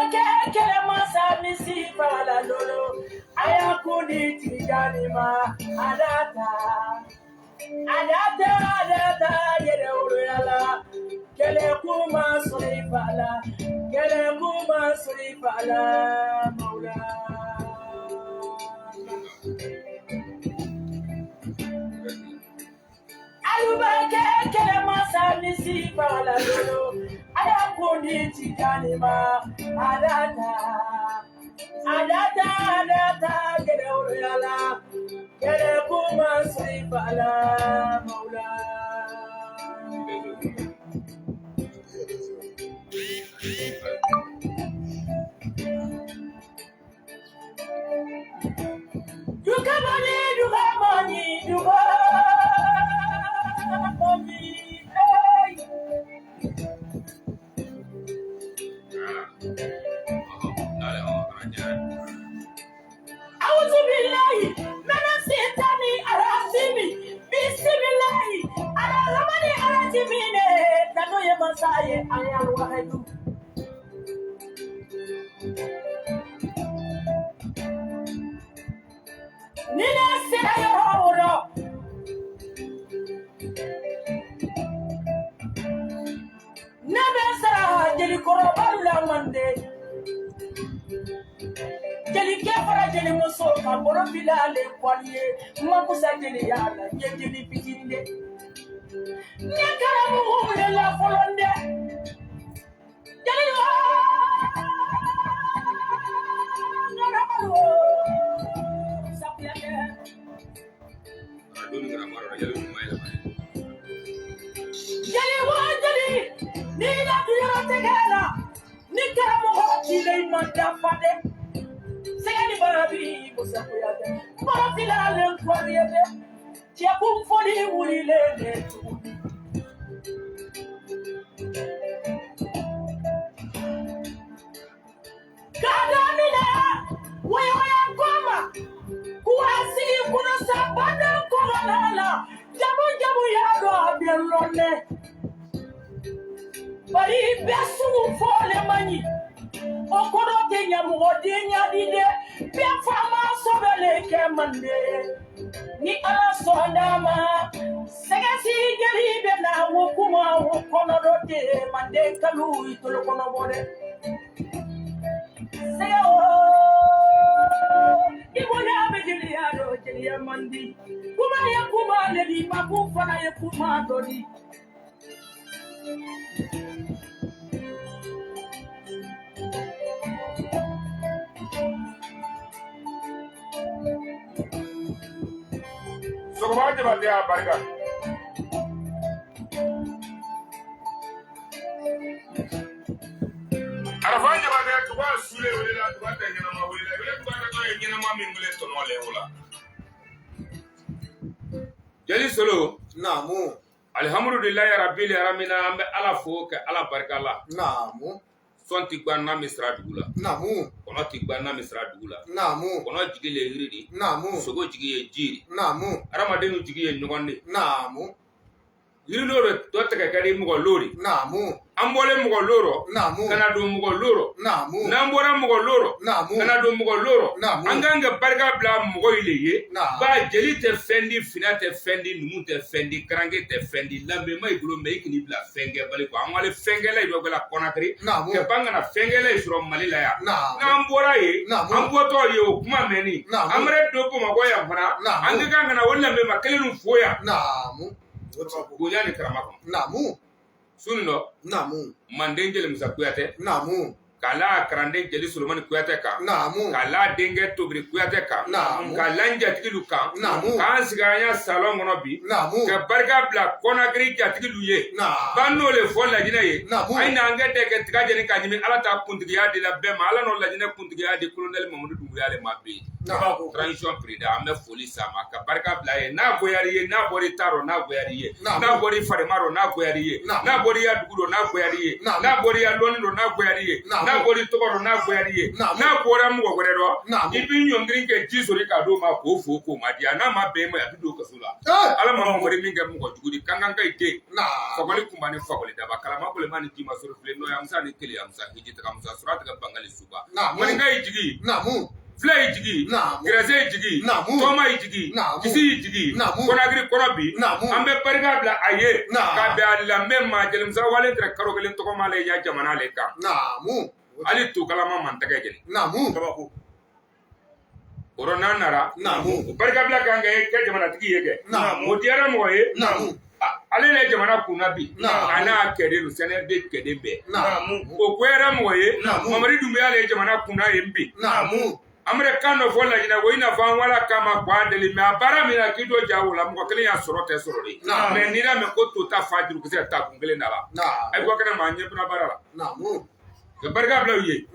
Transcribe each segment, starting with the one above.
Alubake kelemasa misi fala lolo ayakuni tijanima adata yere uruyala kele kuma surifala maula Alubake kelemasa misi fala lolo ayakuni tijanima adata yere uruyala kele kuma surifala maula Duga money, hey. Auzu billahi minasitani arasimi bismillahi arahmani arahimine tano ye masaye ayal wahyu Nina sira yororo Nabe sara jeli korobalu la mande Jeli kefara jeli muso ka boro bilale kwaliye makusa jeli yala jeli pitinde Nyakara muhule la folonde Jeli wa Jeli ni la duro tegala ni karamu hoki le manda fade segani barabi musakuyade barafila le kwariede tia kumfoli wuli le netu kadamina wewe ngoma kuasi kuna sabana kolala jamu yado abelone bari besu fole mani okoro de nyamu de nyadide be fama sobele ke mande ni ala sondama segasi geli be na wokuma wokono do de mande kalu itolo kono bode sego ibona be geli yado geli mandi kuma le di maku fana ye kuma doni Sokomaje bande ya barika Arafanya bande tuwa sule wala tuwa tanyana mawila wala tuwa tanyana nyana mami ngule tonole wala Jeli solo Namu Alhamdulillahi rabbil alamin ambe ala fo ke ala barika la Namu Sonti gbanna misra dugula Namu kono ti gbanna misra dugula Namu kono jigile yiridi Namu sogo jigiye jiri Namu aramadenu jigiye nyogonni Namu yirilo to teke kadi mugo lori Namu ambole mugo loro Namu kana do mugo loro Namu nambora mugo loro Namu kana do mugo loro Namu anganga barga bla mugo ileye Namu ba jeli te fendi fina te fendi numu te fendi krange te fendi lambe mai gulo me ikini bla fenge bali ko amale fenge la do bla konakri Namu ke bangana fenge la isro malila ya Namu nambora ye Namu amboto ye o kuma meni Namu amre do ko mago ya fana Namu anganga na wala me makelenu foya Namu bonyani karama Namu sunno Namu mandengele musakuyate Namu kala karande jeli Solomon kuyate ka Namu kala denge tobri kuyate ka Namu kala njatigilu ka Namu kan siganya salon ngono bi Namu ke barga bla konagri jatigilu ye Namu banno le fo la jina ye Namu ay na ngete ke tiga jeni ka nyimi ala ta kuntigiya de la bema ala no la jina kuntigiya de colonel Mamadou Doumbouya le mabbe transition président an bɛ foli s'a ma ka barika bila ye n'a goyar'i ye n'a bɔr'i ta rɔ n'a goyar'i ye n'a bɔr'i farima rɔ n'a goyar'i ye n'a bɔr'i ya dugu rɔ n'a goyar'i ye n'a bɔr'i ya lɔnni rɔ n'a goyar'i ye n'a bɔr'i tɔgɔ rɔ n'a goyar'i ye n'a bɔra mɔgɔ wɛrɛ rɔ i b'i ɲɔngiri kɛ ji sɔrɔ k'a d'o ma k'o fo k'o ma di a n'a ma bɛn ma a bɛ don kaso la ala ma mɔgɔ min kɛ mɔgɔ jugu di kankan ka i den fakɔli kunba ni fakɔli daba kalama kolema ni jima sɔrɔ filɛ n'o ye amusa ni kele amusa hiji taga amusa sɔrɔ tigɛ bangali suba maninka y'i jigi fila y'i jigi gɛrɛsɛ y'i jigi tɔma y'i jigi kisi y'i jigi kɔnagiri kɔnɔ bi an bɛ barika bila a ye ka bɛn a lamɛn ma jelimusa wale tɛ karo kelen tɔgɔma ale ya jamana ale kan hali to kalama man tɛgɛ jeli o rɔ n'a nara o barika bila kan kɛ jamanatigi ye kɛ o diyara mɔgɔ ye ale ne jamana kunna bi a n'a kɛden sɛnɛ bɛ kɛden bɛɛ o goyara mɔgɔ ye mamari dun bɛ ale jamana kunna ye bi an bɛ kan dɔ fɔ Laginɛ ko i n'a fɔ an wala kama k'a deli mɛ a baara min na k'i do ja o la mɔgɔ kelen y'a sɔrɔ tɛ sɔrɔ de mɛ n'i y'a mɛn ko to ta fa jurukisɛ ta kun kelen da la a bɔ kɛnɛ ma a ɲɛ donna baara la ka barika bila u ye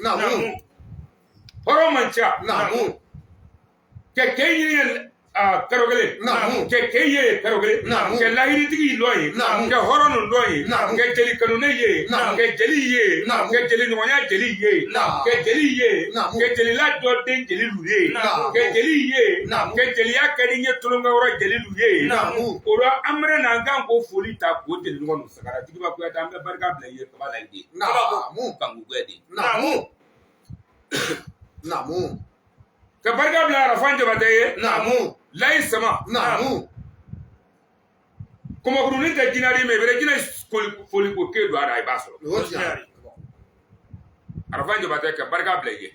hɔrɔn man ca kɛ kɛ ɲini karo kelen kɛ kɛ ye karo kelen kɛ lahiritigi lɔ ye kɛ hɔrɔn nu lɔ ye kɛ jeli kanune ye kɛ jeli ye kɛ jeli ɲɔgɔnya jeli ye kɛ jeli ye kɛ jeli ladɔ den jeli lu ye kɛ jeli ye kɛ jeliya kɛdi ɲɛ tolonkɛ yɔrɔ jeli lu ye o la an bɛna n'an kan ko foli ta k'o jeli ɲɔgɔn nu sagara tigiba kuyate an bɛ barika bila i ye kaba la i de kanku kuyate ka barika bila Arafan Jabate ye layi sama kɔmɔkurunin tɛ jinari mɛ i bɛ jinɛ foli ko ke don a la i b'a sɔrɔ Arafan Jabate ka barika bila i ye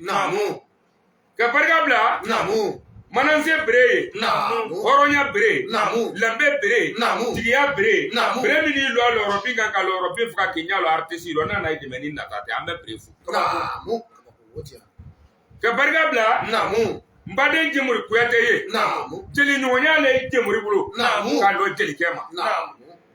ka barika bila mananse bere ye hɔrɔnya bere lanbe bere jigiya bere bere min y'i lɔ a lɔrɔfin kan ka lɔrɔfin fo ka k'i ɲɛ lɔ artisi lɔ n'a na ye dɛmɛ ni nata tɛ an bɛ bere fo ka barika bila Mbaden Jemuri Kuyate ye jeli ɲɔgɔnya le Jemuri bolo k'a lɔ jelikɛ ma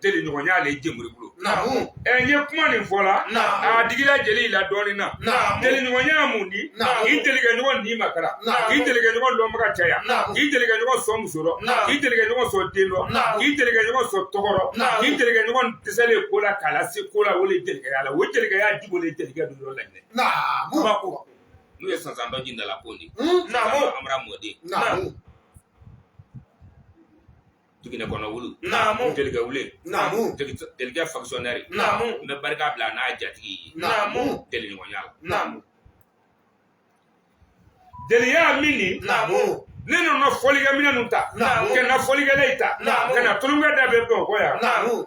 jeli ɲɔgɔnya le Jemuri bolo n ye kuma nin fɔ la a digila jeli la dɔɔnin na jeli ɲɔgɔnya mun di k'i jelikɛ ɲɔgɔn ni makara k'i jelikɛ ɲɔgɔn lɔn bɛ ka caya k'i jelikɛ ɲɔgɔn sɔn muso rɔ k'i jelikɛ ɲɔgɔn sɔn den rɔ k'i jelikɛ ɲɔgɔn sɔn tɔgɔ rɔ k'i jelikɛ ɲɔgɔn dɛsɛlen ko la k'a lase ko la o le jelikɛya la o jelikɛya jugu le jelikɛ dun yɔrɔ Laginɛ n'u ye sansan dɔ ji dala ko di amara mɔden Tuginɛ kɔnɔ wulu jelikɛ wule jelikɛ fonctionnaire n bɛ barika bila n'a jatigi ye jeli ɲɔgɔnya la jeliya min ni ne nana fɔlikɛ minɛ ninnu ta ka na fɔlikɛla ta ka na tolonkɛ da bɛ Bamakɔ yan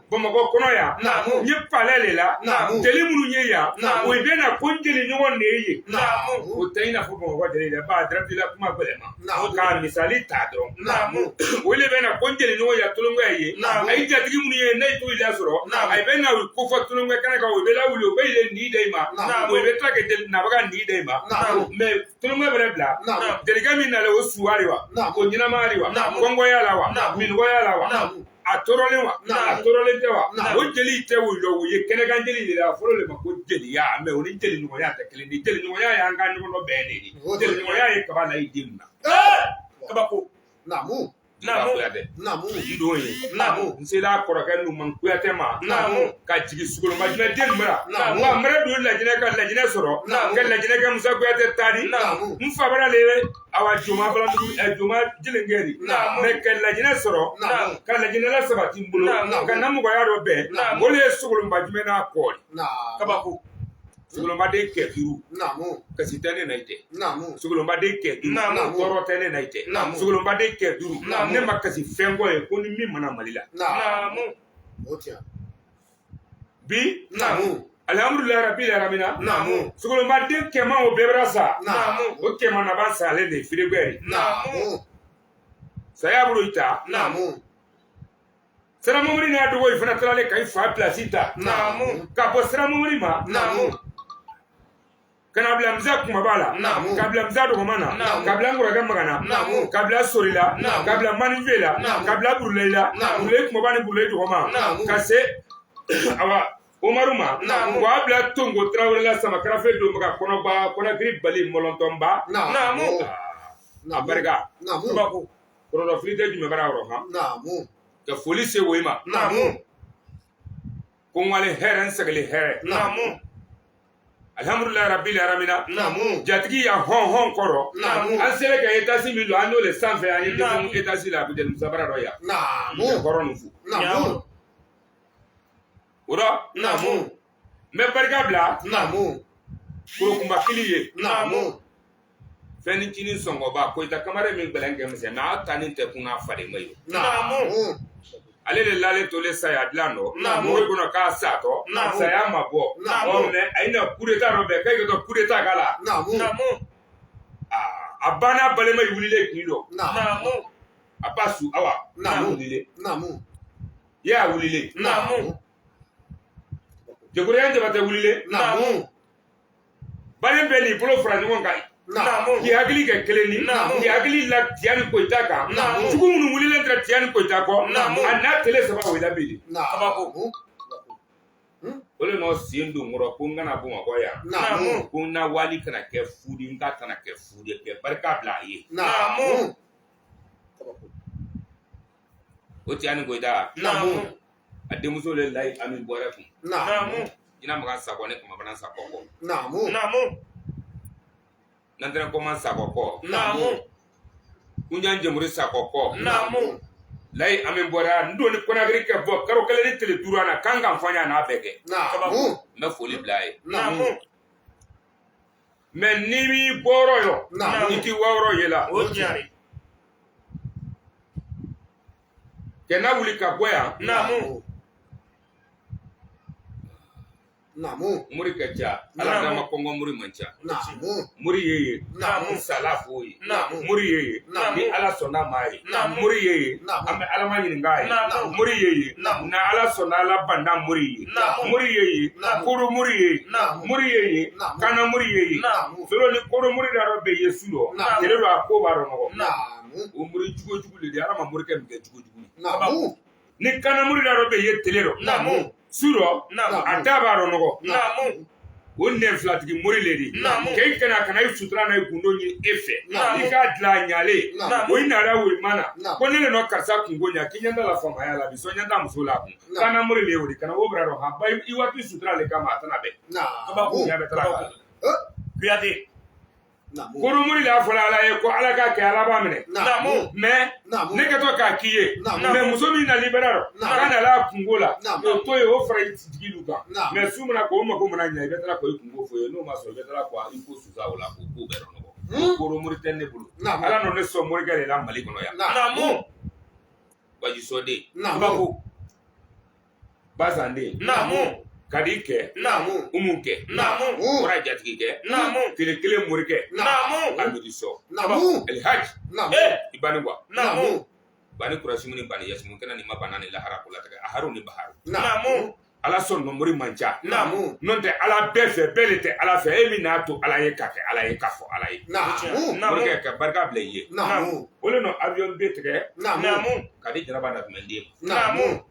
Bamakɔ kɔnɔ yan n ye palais de la jeli minnu ye yan o bɛ na ko jeli ɲɔgɔn de ye o tɛ i n'a fɔ Bamakɔ jeli dɛ ba darati la kuma gɛlɛma k'a misali ta dɔrɔn o de bɛ na ko jeli ɲɔgɔn ya tolonkɛ ye a ye jatigi minnu ye ne t'o la sɔrɔ a bɛ na ko fɔ tolonkɛ kɛnɛ kan o bɛ lawuli o bɛ yɛlɛ ni da i ma o bɛ tila ka nabaga ni da i ma mɛ tolonkɛ bɛ bila jelikɛ min nalen o suwari wa ko ɲɛnamari wa kɔngɔya la wa minɔgɔya la wa a tɔɔrɔlen wa a tɔɔrɔlen tɛ wa o jeli tɛ wuli o ye kɛnɛkan jeli de la fɔlɔ de ma ko jeliya mɛ o ni jeli ɲɔgɔnya tɛ kelen ni jeli ɲɔgɔnya y'an ka ɲɔgɔn dɔ bɛɛ de ye jeli ɲɔgɔnya ye kaba la i den na kabako Kuyate n don ye n sela kɔrɔkɛ Numan Kuyate ma ka jigin Sogolonba jinɛ den mara wa mara don Laginɛ ka Laginɛ sɔrɔ ka Laginɛ kɛ Musa Kuyate tadi n fa bara le awa joma joma jelengɛri mɛ ka Laginɛ sɔrɔ ka Laginɛ la sabati n bolo ka na mɔgɔya dɔ bɛn o le ye Sogolonba jumɛn n'a kɔɔri kabako Sogolonbaden kɛ duuru kasi tɛ ne na i tɛ Sogolonbaden kɛ duuru tɔɔrɔ tɛ ne na i tɛ Sogolonbaden kɛ duuru ne ma kasi fɛn kɔ ye ko ni min mana Mali la bi alhamdulilayi rabil alamina Sogolonbaden kɛmɛ o bɛɛ bɛra sa o kɛmɛ na ba salen de Firigɛri saya bolo ita Siramomori n'a dogo i fana tilalen ka i fa place ta ka bɔ Siramomori ma kana bila Musa kumaba la ka bila Musa dɔgɔma na ka bila Nkɔrɔkɛ Magana ka bila Sori la ka bila Manive la ka bila Burulayi la Burulayi kumaba ni Burulayi dɔgɔma ka se awa Umaru ma k'a bila Tongo Tarawele la Samakarafe don ka Kɔnɔkiri bali Mɔlɔntɔnba a barika Namu. kɔrɔdɔ fili tɛ jumɛn bara yɔrɔ kan Namu. ka foli se wo ma Namu. ko n wale hɛrɛ n sɛgɛli hɛrɛ Namu. alhamdulilayi rabbil alamina Namu. jatigi ya hɔn kɔrɔ Namu. an sera ka étage min don an y'o le sanfɛ an ye denmisɛnninw étage la Abidjan Musa Bara dɔ yan Namu. ka kɔrɔ nin fo Namu. o rɔ Namu. n bɛ barika bila Namu. korokunba kili ye Namu. fɛn ni cinin sɔngɔba Koyita kamara min gbɛlɛn kɛ misɛn mɛ a ta nin tɛ kun n'a faden ma ye Namu. ale de lalen tolen saya dilan dɔ Namu. mɔgɔw kɔnɔ k'a satɔ Namu. saya ma bɔ Namu. mɛ a ye na coup d'état dɔ bɛn k'e ka kɛ coup d'état k'a la Namu. a banna balima ye wulilen k'i dɔ Namu. a ba su awa Namu. wulilen Namu. i y'a wulilen Namu. jagoroya jabatɛ wulilen Namu. balen bɛɛ n'i bolo fara ɲɔgɔn kan Namu. k'i hakili kɛ kelen ni Namu. k'i hakili la Tiya ni Koyita kan Namu. jugu minnu wulilen tɛ Tiya ni Koyita kɔ Namu. a n'a tele saba o la bi de Namu. o le nɔ sen don kɔrɔ ko n kana Bamakɔ yan Namu. ko n na wali kana kɛ fudi n ka kana kɛ fudi kɛ barika bila a ye Namu. o Tiya ni Koyita Namu. a denmuso le layi Ami bɔrɛ kun Namu. ina makan sakɔ ne kuma bana sakɔ kɔ Namu. Namu. nantɛnɛ kɔman sakɔ kɔ Namu. kunjan jɛmuri sakɔ kɔ Namu. layi Ami bɔrɛ n don ni Konakiri kɛ bɔ karo kelen ni tile duuru na kan kan fɔ n y'a n'a bɛɛ kɛ Namu. n bɛ foli bila a ye Namu. mɛ n'i b'i bɔrɔ yɔ Namu. i t'i wɔɔrɔ ye la O jari. kɛ n'a wuli ka bɔ yan Namu. Namu. muri ka ca ala Namu. dama kɔngɔ muri man ca Namu. muri ye ye Namu. sala fo ye Namu. muri ye ye Namu. ni ala sɔnna ma ye Namu. muri ye ye Namu. an bɛ ala ma ɲininka ye Namu. muri ye ye Namu. na ala sɔnna ala banda muri ye Namu. muri ye ye Namu. koro muri ye Namu. muri ye ye Namu. kana muri ye ye Namu. solo ni koro muri da dɔ bɛ ye su dɔ Namu. tele dɔ a ko b'a dɔn nɔgɔ Namu. o muri jugu jugu le de ala ma muri kɛ min kɛ jugu jugu Namu. ni kana muri da dɔ bɛ ye tele dɔ Namu. su dɔ Namu. a da b'a dɔn nɔgɔ Namu. o nɛn filatigi mori le de Namu. k'e kana i sutura n'a ye gundo ɲini e fɛ Namu. i k'a dilan a ɲalen Namu. o i nana wo i ma na Namu. ko ne le nɔ karisa kungo ɲa k'i ɲɛ t'a la faamaya la bi sɔn ɲɛ t'a muso la kun Namu. kana mori le o de kana o bara dɔn ha ba i waati sutura le kama a tɛna bɛn Namu. ɲa bɛ tala k'a la Kuyate. Namu. koro mori la fɔla ala ye ko ala k'a kɛ ala b'a minɛ Namu. mɛ Namu. ne kɛtɔ k'a k'i ye Namu. mɛ muso min na libɛra dɔ Namu. k'a nana a kungo la Namu. o to ye o fara i jigi lu kan Namu. mɛ su mana ko o mako mana ɲɛ i bɛ tila k'o i kungo fɔ ye n'o ma sɔn i bɛ tila k'o i ko susa o la k'o ko bɛɛ dɔn nɔgɔ koro mori tɛ ne bolo Namu. ala nɔ ne sɔn morikɛ de la mali kɔnɔ yan Namu. baji sɔden Namu. bazanden Namu. kadi kɛ Namu. umu kɛ Namu. kɔrɔ jatigi kɛ Namu. tile kelen morikɛ Namu. amidi sɔ Namu. elhaji Namu. i bani wa Namu. bani kurasimu ni bani yasimu kɛnɛ ni ma bana ni lahara ko latigɛ a haru ni baharu Namu. ala sɔn nɔmori man ca Namu. n'o tɛ ala bɛɛ fɛ bɛɛ de tɛ ala fɛ e min n'a to ala ye k'a kɛ ala ye k'a fɔ ala ye Namu. morikɛ ka barika bila i ye Namu. o le nɔ avion bɛ tigɛ Namu. ka di jaraba na tun bɛ den ma Namu.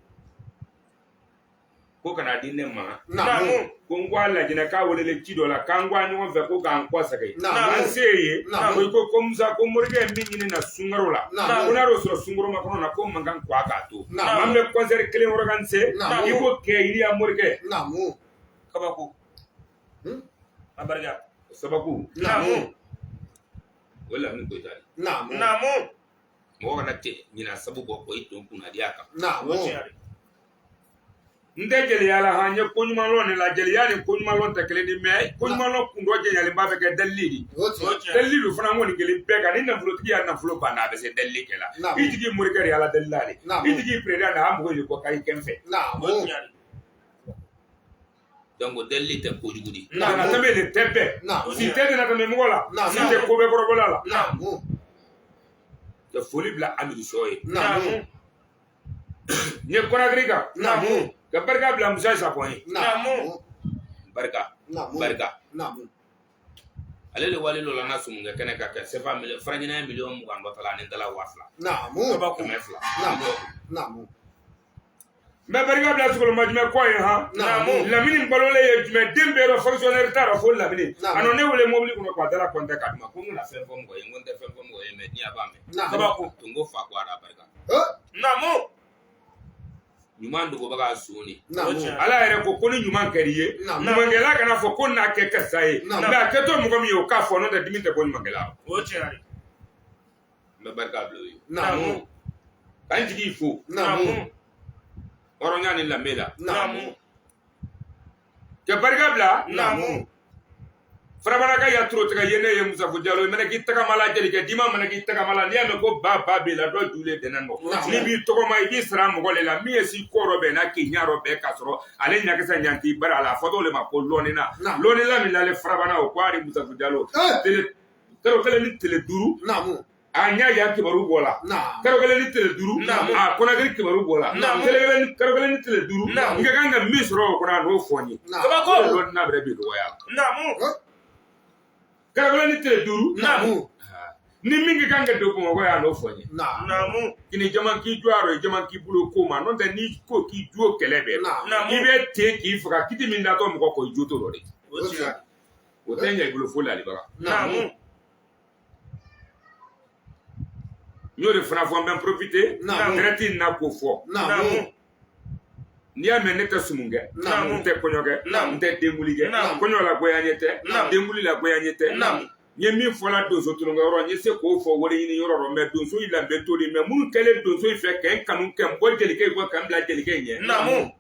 ko kana di ne ma Namu. ko n ko a lajinɛ k'a welele ci dɔ la k'an ko a ɲɔgɔn fɛ ko k'an kɔ sɛgɛ Namu. an se ye Namu. ko musa ko morikɛ ye min ɲini na sunkaro la Namu. ko n'a y'o sɔrɔ sunkaro ma kɔnɔ na ko man kan kɔ a k'a to Namu. an bɛ concert kelen organiser Namu. i ko kɛ yiriya morikɛ Namu. kabako Abarika. sababu Namu. o lamini ko jari Namu. Namu. mɔgɔ kana tɛ ɲina sabu bɔ ko i to kunna di a kan Namu. n tɛ jeliya la han n ye ko ɲuman lɔn de la jeliya ni ko ɲuman lɔn tɛ kelen di mɛ ko ɲuman lɔn kun dɔ jɛɲalen b'a fɛ kɛ dalili de dalili do fana ko nin kelen bɛɛ kan ni nafolotigi y'a nafolo banna a bɛ se dalili kɛ la i tigi morikɛ de y'ala dalila de i tigi président de a mɔgɔ de kɔ k'a kɛn fɛ donc dalili tɛ kojugu di kana tɛmɛ de tɛ bɛɛ si tɛ tɛna tɛmɛ mɔgɔ la si tɛ ko bɛɛ kɔrɔbɔla la ka foli bila amiri sɔ ye n ye Konakiri kan ka barika bila Musa Sakɔ ye barika barika ale de wale dɔ la n'a sumunkɛ kɛnɛ ka kɛ sefa faraɲinɛ miliyɔn 20 dɔ ta la ani dala 2000 kɛmɛ 2 mɛ Mais barika bila sukolo majumɛ kɔ ye han. Lamini balolen ye jumɛn den bɛɛ yɔrɔ fonctionnaire t'a dɔn fo Lamini. A nɔ ne wele mobili kɔnɔ quoi a taara compteur k'a di ma ko n kana fɛn fɔ mɔgɔ ye n ko n tɛ fɛn fɔ mɔgɔ ye mais n'i a b'a mɛn. Kabako to n ko fa ko a barika. Naamu. Ɲuman dogobaga soni. Ala yɛrɛ ko ni ɲuman kɛr'i ye. Ɲumankɛla kana fɔ ko n'a kɛ karisa ye. Mais a kɛtɔ mɔgɔ min ye o k'a fɔ n'o tɛ dimi tɛ bɔ ɲumankɛla. O tiɲɛ ye. N bɛ barika bila o ye. Naamu. K'an jigi fo. Naamu. Hɔrɔnya ni danbe la. Naamu. Ka barika bila. Naamu. Farabaraka ya turo tigɛ ye ne ye Musafu Jalo mana k'i tagamala jelikɛ dima mana k'i tagamala n'i y'a mɛn ko ba b'i la dɔ julen dɛnɛn dɔ n'i b'i tɔgɔma i b'i sara mɔgɔ le la min ye si kɔrɔ bɛɛ n'a k'i ɲarɔ bɛɛ k'a sɔrɔ ale ɲakisɛ ɲanti bari a la a fɔtɔ le ma ko lɔnina lɔnina min lale farabana o ko a ni Musafu Jalo kalo kelen ni tile 5 a ɲa yan kibaru bɔ la kalo kelen ni tile 5 a Konakiri kibaru bɔ la kalo kelen ni tile 5 n ka kan ka min sɔrɔ o kɔnɔ a n'o fɔ n ye lɔnina bɛrɛ bi dɔgɔya Kalo ni tile 5 ni min kan ka don Bamakɔ yan n'o fɔ n ye kini jama k'i jɔ a rɔ jama k'i bolo ko ma n'o tɛ n'i ko k'i jo kɛlɛ bɛɛ i bɛ ten k'i faga kiti min datɔ mɔgɔ kɔ i jo t'o rɔ de o tɛ ɲɛ i bolo fo lalibaga n y'o de fana fɔ n bɛ n profiter traite na ko fɔ n'i y'a mɛn ne tɛ sumun kɛ n tɛ kɔɲɔ kɛ n tɛ denkuli kɛ kɔɲɔ la goya ɲɛ tɛ denkuli la goya ɲɛ tɛ n ye min fɔla donso tulonkɛyɔrɔ n ye se k'o fɔ wari ɲini yɔrɔ rɔ mais donso in labɛn to de mais minnu kɛlen donso in fɛ kɛ n kanu kɛ n bɔ jelikɛ in kɔ ka n bila jelikɛ in ɲɛ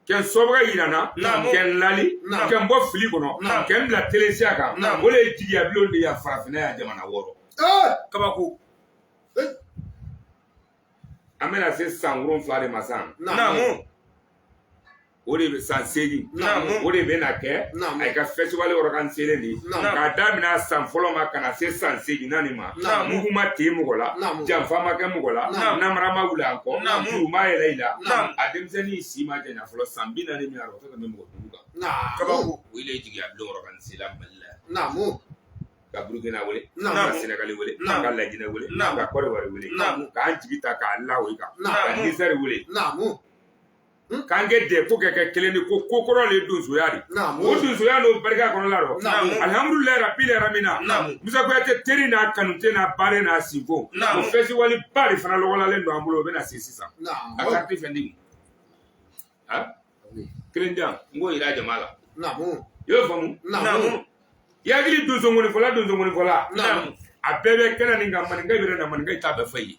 kɛ n sɔbaga yira n na kɛ n lali kɛ n bɔ fili kɔnɔ kɛ n bila telesiya kan o de ye jigiya bulon de ya farafinna ya jamana 6 kabako an bɛna se san 7 de ma san o de bɛ san 8 o de bɛ na kɛ a ka festival organiser de k'a daminɛ san fɔlɔ ma ka na se san 8 nin ma mugu ma ten mɔgɔ la janfa ma kɛ mɔgɔ la namara ma wuli an kɔ juru ma yɛlɛ i la a denmisɛnnin si ma janya fɔlɔ san 40 min a o tɛ tɛmɛ mɔgɔ 5 kan kabako o de ye jigiya bulon organiser la Mali la ka Burukina wele ka Senegali wele ka Lajinɛ wele ka Côte d'Ivoire wele k'an jigi ta k'a la o kan ka Niger wele k'an kɛ dɛ ko kɛ kelen ni ko kɔrɔ le donsoya de o donsoya n'o barika kɔnɔla rɔ alhamdulilayi rabbil alamina Musa Kuyate teri n'a kanute n'a baare n'a sinfo o festival ba de fana lɔgɔlalen don an bolo o bɛna se sisan a carte fɛn di kelen diyan n k'o yira jama la i y'o faamu i hakili donso ŋɔnifɔla a bɛɛ bɛ kɛnɛ nin kan maninka bɛ na maninka ta bɛ fɔ ye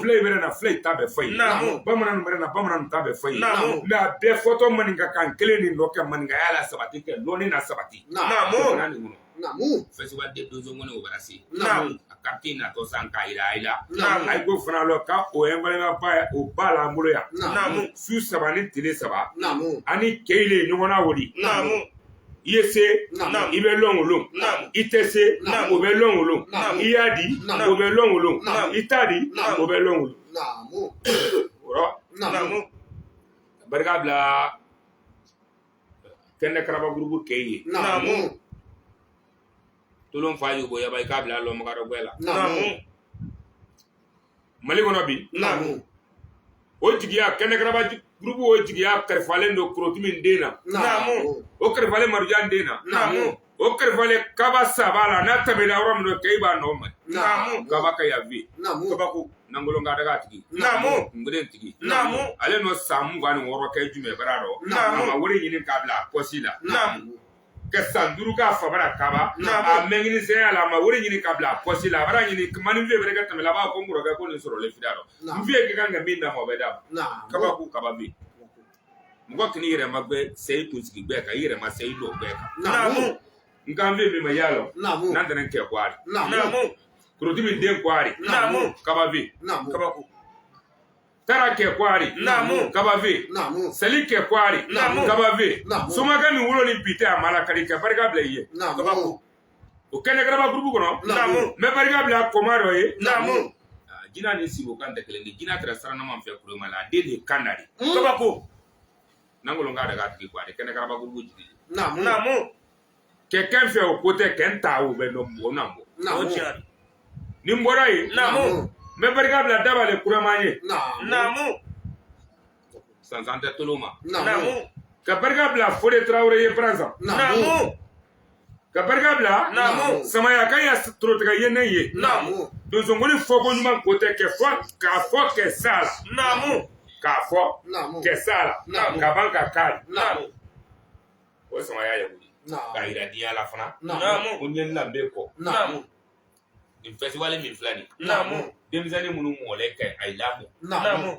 filɛ bɛ na filɛ ta bɛ fɔ ye bamanan bɛ na bamanan ta bɛ fɔ ye mais a bɛɛ fɔtɔ maninka kan kelen nin dɔ kɛ maninkaya la sabati kɛ lɔnni na sabati jamana nin kɔnɔ festival de donso ŋɔni o bɛna se a carte natɔ san k'a yira a la a ye ko fana lɔ ka o événement ba o ba la an bolo yan su 3 ni tile 3 ani kɛyle ɲɔgɔnna wuli i ye se i bɛ lɔn wolon i tɛ se o bɛ lɔn wolon i y'a di o bɛ lɔn wolon i t'a di o bɛ lɔn wolon o barika bila kɛnɛ karaba gurupu kɛ ye tolon fa ye boya ba i k'a bila lɔnbagarɔgɛ la Mali kɔnɔ bi o jigiya kɛnɛ karaba gurupu o jigiya kalifalen don Korotumi den na o kalifalen Marujan den na o kalifalen Kaba Saba la n'a tɛmɛna yɔrɔ min kɛ i b'a nɔ ma Kaba ka yavi kabako nangolo ka daga tigi ngren tigi ale no san 26 kɛ jumɛn bara rɔ a wari ɲini k'a bila posi la ka san 5 k'a fabara Kaba a mɛnginisɛnya la a ma wari ɲini k'a bila posi la a bara ɲini mani vie bɛ ka tɛmɛ la b'a ko mɔrɔkɛ ko nin sɔrɔ le fida rɔ vie ka kan ka min d'a ma o bɛ d'a ma kabako Kaba bi mɔgɔ kini yɛrɛ ma gbɛ sɛyi kunsigi gbɛ kan i yɛrɛ ma sɛyi dɔ gbɛ kan nkan vie min ma y'a lɔ n'an tɛnɛ kɛ kwari Korotumi den kwari Kaba vie kabako Tara kɛ kwari Kaba vie Seli kɛ kwari Kaba vie Somakɛ min wolo ni bi tɛ a ma la kari kɛ barika bila i ye kabako o kɛnɛ karaba gurupu kɔnɔ n bɛ barika bila kɔma dɔ ye Jina ni Sibo kan tɛ kelen ye Jina tɛrɛ saranama fɛ Kurema la a den de ye Kanda de kabako nangolo ka daga tigi kwari kɛnɛ karaba gurupu jigi kɛ kɛn fɛ o ko tɛ kɛn ta o bɛ dɔn o na bɔ ni n bɔra yen n bɛ barika bila Daba le Kurema ye sansan tɛ toloma Namu. ka barika bila Fode Traoré ye prince Namu. ka barika bila Namu. Samaya Kanya Torotiga ye ne ye Namu. donsonkoli fɔko ɲuman ko tɛ k'a fɔ kɛ sa la Namu. k'a fɔ kɛ sa la ka ban ka k'a la Namu. o Samaya ye wuli k'a yira diɲɛ la fana Namu. ko ɲɛni danbe kɔ Namu. nin festival min filɛ nin Namu. denmisɛnnin minnu mɔlen kɛ a lamɔ Namu.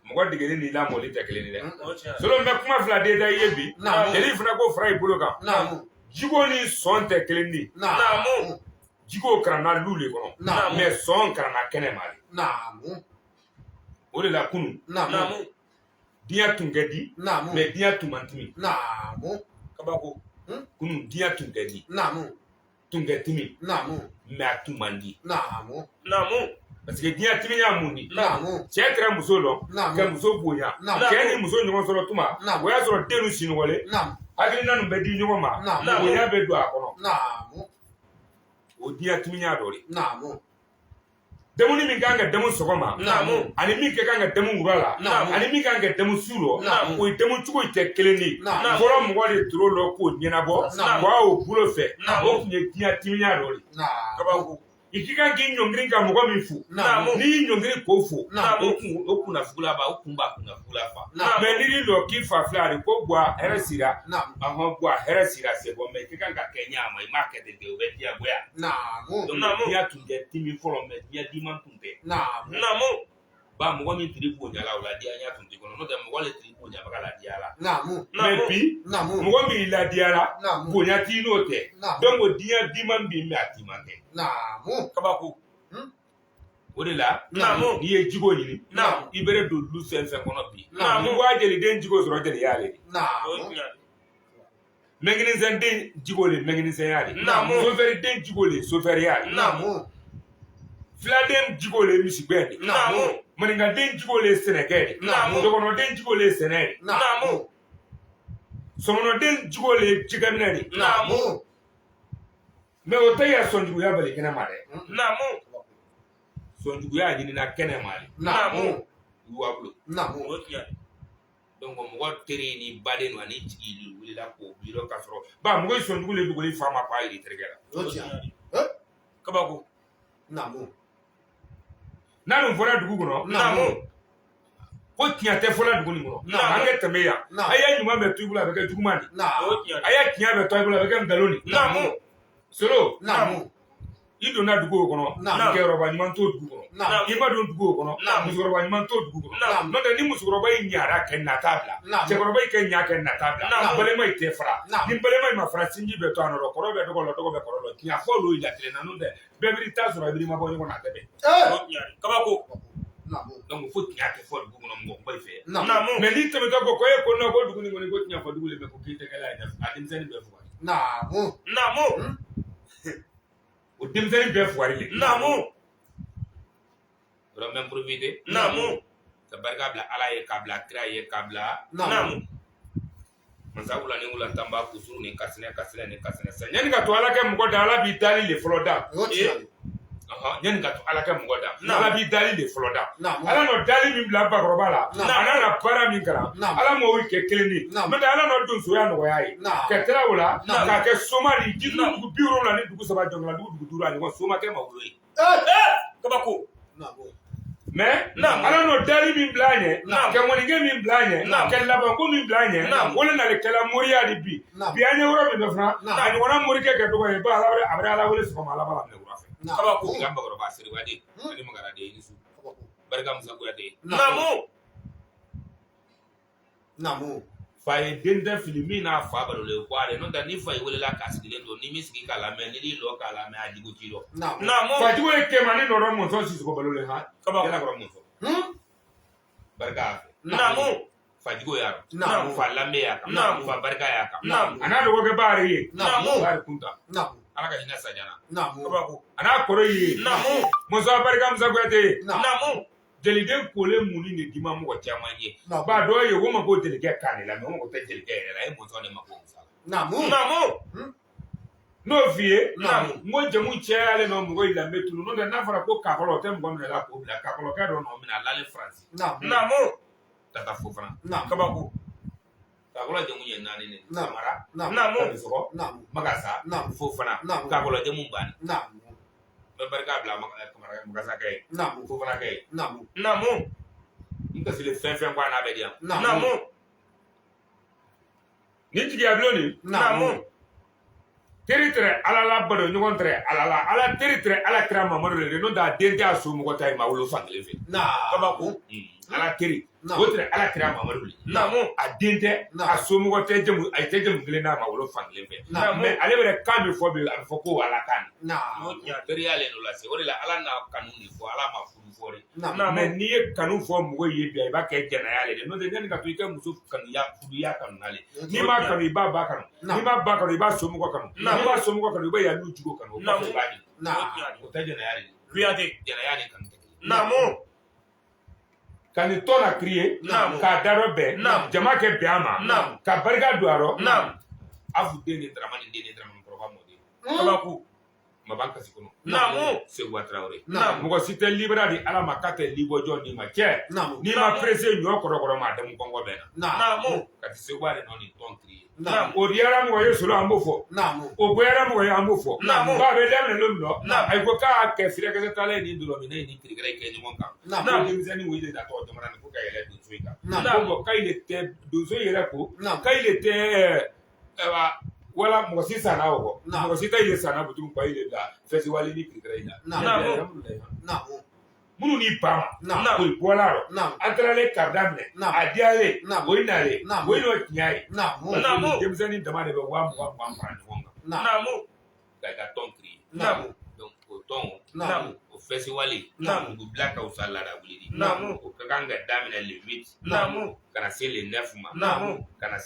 mɔgɔ degeli ni lamɔli tɛ kelen ye dɛ O tiɲɛ. solo n bɛ kuma fila de da i ye bi jeli fana ko fara i bolo kan jiko ni sɔn tɛ kelen de Namu. jiko karana lu le kɔnɔ Namu. mais sɔn karana kɛnɛ ma de o de la kunun Namu. diɲɛ tun kɛ di mais diɲɛ tun man timi Kabako. kunun diɲɛ tun kɛ di tun kɛ timi mais a tun man di Namu. parce que diɲɛ timiya mun di Namu. cɛ kɛra muso dɔn ka muso bonya cɛ ni muso ɲɔgɔn sɔrɔ tuma o y'a sɔrɔ den sinɔgɔlen hakilina nin bɛ di ɲɔgɔn ma bonya bɛ don a kɔnɔ o diɲɛ timiya dɔ de demuni min kan ka demu sɔgɔma ani min ka kan ka demu wura la ani min kan ka demu su rɔ o demu cogo tɛ kelen de fɔlɔ mɔgɔ de toro lɔ k'o ɲɛnabɔ wa o bolo fɛ o tun ye diɲɛ timiya dɔ de Kabako. i k'i kan k'i ɲɔngiri ka mɔgɔ min fo n'i y'i ɲɔngiri k'o fo o kunnafugula ba o kun b'a kunnafugula fa mais n'i y'i lɔ k'i fa filɛ ani ko buwa hɛrɛ sira buwa hɛrɛ sira c'est bon mais i ka kan ka kɛ ɲa ma i m'a kɛ ten o bɛ diyagoya donc diɲɛ tun tɛ timi fɔlɔ mais diɲɛ diman tun tɛ Namu. ba mɔgɔ min tiri bonya la o la diyanya tun tɛ kɔnɔ n'o tɛ mɔgɔ le tiri bonyabaga la diya la mais bi mɔgɔ min ladiyara bonya t'i n'o tɛ donc o diɲɛ diman bi mais a timan tɛ Kabako. o de la Namu. n'i ye jiko ɲini i bɛrɛ don lu fɛn fɛn kɔnɔ bi ni waa jeliden jiko sɔrɔ jeli y'ale de O tiɲɛ. mɛnginisɛn den jiko le mɛnginisɛnya de Namu. sofɛri den jiko le sofɛriya de filaden jiko le misigɛn de Namu. maninkaden jiko le sɛnɛkɛ de dɔgɔnɔden jiko le sɛnɛ de Namu. sɔmɔnɔden jiko le jɛgɛminɛ de Namu. mais o tɛ yɛ sɔnjuguya bali kɛnɛ ma dɛ Namu. sɔnjuguya ɲinina kɛnɛ ma de Namu. yuwa bolo O tiɲɛ. donc mɔgɔ teri ni baden no ani jigi wulila k'o bilɔ ka sɔrɔ ba mɔgɔ sɔnjugu le dogo i fa ma k'a yiri terikɛ la O tiɲɛ. Kabako. n'a dun fɔra dugu kɔnɔ Namu. ko tiɲɛ tɛ fɔla dugu nin kɔnɔ an ka tɛmɛ yan a y'a ɲuman bɛ to i bolo a bɛ kɛ juguman de O tiɲɛ. a y'a tiɲɛ bɛ to i bolo a bɛ kɛ nkalon de Namu. solo Namu. i donna dugu o kɔnɔ kɛyɔrɔba ɲuman t'o dugu kɔnɔ i ma don dugu o kɔnɔ musokɔrɔba ɲuman t'o dugu kɔnɔ n'o tɛ ni musokɔrɔba y'i ɲara kɛ nata bila cɛkɔrɔba y'i kɛ ɲa kɛ nata bila balima y'i tɛ fara ni balima y'i ma fara sinji bɛ to a nɔ la kɔrɔ bɛ dɔgɔ la dɔgɔ bɛ kɔrɔ la tiɲɛ fɔ olu la tile na n'o tɛ bɛɛ b'i ta sɔrɔ i b'i ma bɔ ɲɔgɔn na a tɛ bɛn O tiɲɛ. Kabako. donc fo tiɲɛ tɛ fɔ dugu kɔnɔ mɔgɔ kuma i fɛ Namu. mais n'i tɛmɛtɔ ko e ko non ko dugu nin kɔni ko tiɲɛ fɔ dugu le bɛ ko k'i tɛ kɛla ye a denmisɛnnin bɛɛ fugari Namu. o denmisɛnnin bɛɛ fugari le Namu. yɔrɔ n bɛ n profiter Namu. ka barika bila ala ye k'a bila kira ye k'a bila Namu. masa wula ni wula tan b'a kusuru ni kasinɛ ni kasinɛ sa yanni ka to ala kɛ mɔgɔ da ala b'i dali de fɔlɔ da yanni ka to ala kɛ mɔgɔ da ala b'i dali de fɔlɔ da ala n'o dali min bila bakɔrɔba la a nana baara min kalan ala m'o kɛ kelen de n'o tɛ ala n'o donsoya nɔgɔya ye ka tila o la k'a kɛ soma de ji dugu 70 ni dugu 3 jɔnkala dugu 5 a ɲɔgɔn soma kɛ ma wolo ye Kabako. mais ala n'o dali min bila a ɲɛ ka mɔnikɛ min bila a ɲɛ ka labanko min bila a ɲɛ o le nale kɛla moriya de bi an ye yɔrɔ min dɔ fana a ɲɔgɔnna morikɛ kɛ dɔgɔ ye ba a bɛ ala wele sɔgɔma ala b'a minɛ wula fɛ Kabako. yan bakɔrɔba seribaden ani magaraden i ni su barika musa kuyate Namu. fa ye den tɛ fili min n'a fa balolen ko ale n'o tɛ ni fa ye welela k'a sigilen don ni min sigi k'a lamɛn ni n'i lɔ k'a lamɛn a jugu ci lɔ Namu. fajugu ye kɛma ni nɔrɔ mɔnsɔn sisigo balolen ha Kabako. yala kɔrɔ mɔnsɔn barika y'a fɛ Namu. fajugu y'a Namu. fa lamɛn y'a kan Namu. fa barika y'a kan Namu. a n'a dɔgɔkɛ baari ye Namu. baari kunta ala ka hinɛ sajana Kabako. a n'a kɔrɔ ye Namu. mɔnsɔn barika musa kuyate Namu. jeliden kolen munni de di ma mɔgɔ caman ye ba dɔ ye o ma ko jelikɛ kan de la mais o ma ko tɛ jelikɛ yɛrɛ la a ye mɔnsɔn de ma ko musa la Namu. n'o f'i ye Namu. n ko jamu cayalen nɔ mɔgɔ y'i lamɛn tulu n'o tɛ n'a fɔra ko kakɔlɔ o tɛ mɔgɔ minɛ la k'o bila kakɔlɔkɛ dɔ nɔ minɛ a lalen faransi Namu. tata fofana Kabako. kakola jamu ye nani ne Naam. samara Namu. Soko Naam. magasa Naam. fofana Naam. kakola jamu ban Naam. be barka bla kamara magasa kay Naam. fofana kay Naam. Namu. nka sile fen kwa na be diam Namu. ni tigi abloni Namu. teritre ala la bado ɲɔgɔn tɛrɛ ala teritre ala kira mamadu le no da den tɛ a so mɔgɔ ta ye ma wolo fankelen fɛ Kabako. ala teri Naam. o tɛrɛ ala kira mamadu le Namu. a den tɛ Naam. a so mɔgɔ tɛ jamu a tɛ jamu kelen n'a ma wolo fankelen fɛ Naam. mais ale bɛrɛ kan min fɔ bi a bɛ fɔ ko ala kan Naam. teriya le no lase o de la ala n'a kanu de fɔ ala ma furu fɔ de Naam. mais n'i ye kanu fɔ mɔgɔ ye bi i b'a kɛ jɛnɛya le de n'o tɛ yanni ka to i ka muso kanuya furuya kanu na le n'i m'a kanu i b'a ba kanu Naam. n'i m'a ba kanu i b'a somɔgɔ kanu Naam. n'i b'a somɔgɔ kanu i b'a yan n'u jogo kanu o Naam. kɔfɛ i b'a di Naam. o tɛ jɛnɛya de Kuyate. jɛnɛya ni kanu tɛ kelen Namu. ka nin tɔn na kiriye Naam. k'a darɔ bɛɛ Naam. jama kɛ bɛn a ma Naam. ka barika don a rɔ Naam. afu den ni daramani den ni daramani kɔrɔba mɔden Kabako. maban kasi kɔnɔ Namu. Seguba Traoré Naam. mɔgɔ si tɛ libéra di ala ma k'a tɛ libɔjɔ n'i ma cɛ Naam. n'i ma presse ɲɔ kɔrɔkɔrɔ ma a damu kɔngɔ bɛ na Naam. Namu. ka ti Seguba de nɔ nin tɔn kiriye Naam. o diyara mɔgɔ ye solo an b'o fɔ Naam. o goyara mɔgɔ ye an b'o fɔ Naam. ba bɛ daminɛ don min nɔ Naam. ayi ko k'a kɛ firakɛsɛ taala ye nin dɔrɔn min ne ye nin kirikira ye kɛ ɲɔgɔn kan Naam. ko denmisɛnnin wele da tɔgɔ jamana nin ko ka yɛlɛ donso in kan Naam. ko k'ale tɛ donso yɛrɛ ko Naam. k'ale tɛ wala mɔgɔ si sanna o kɔ Naam. mɔgɔ si tɛ ye sanna butu ko ale bila festival ni kirikira in na Naam. Naam. minnu n'i ba ma Naam. o ye bɔla rɔ Naam. an taaralen kari daminɛ Naam. a diyalen Naam. o ye nalen Naam. o ye n'o tiɲɛ ye Naam. Naam. denmisɛnnin dama de bɛ 20,000 fara ɲɔgɔn kan Naam. Namu. ka i ka tɔn kiri Naam. donc o tɔn Naam. o festival Naam. dugu bila ka wusa lada wulili Naam. o ka kan ka daminɛ le 8 Namu. ka na se le 9 ma Namu. ka na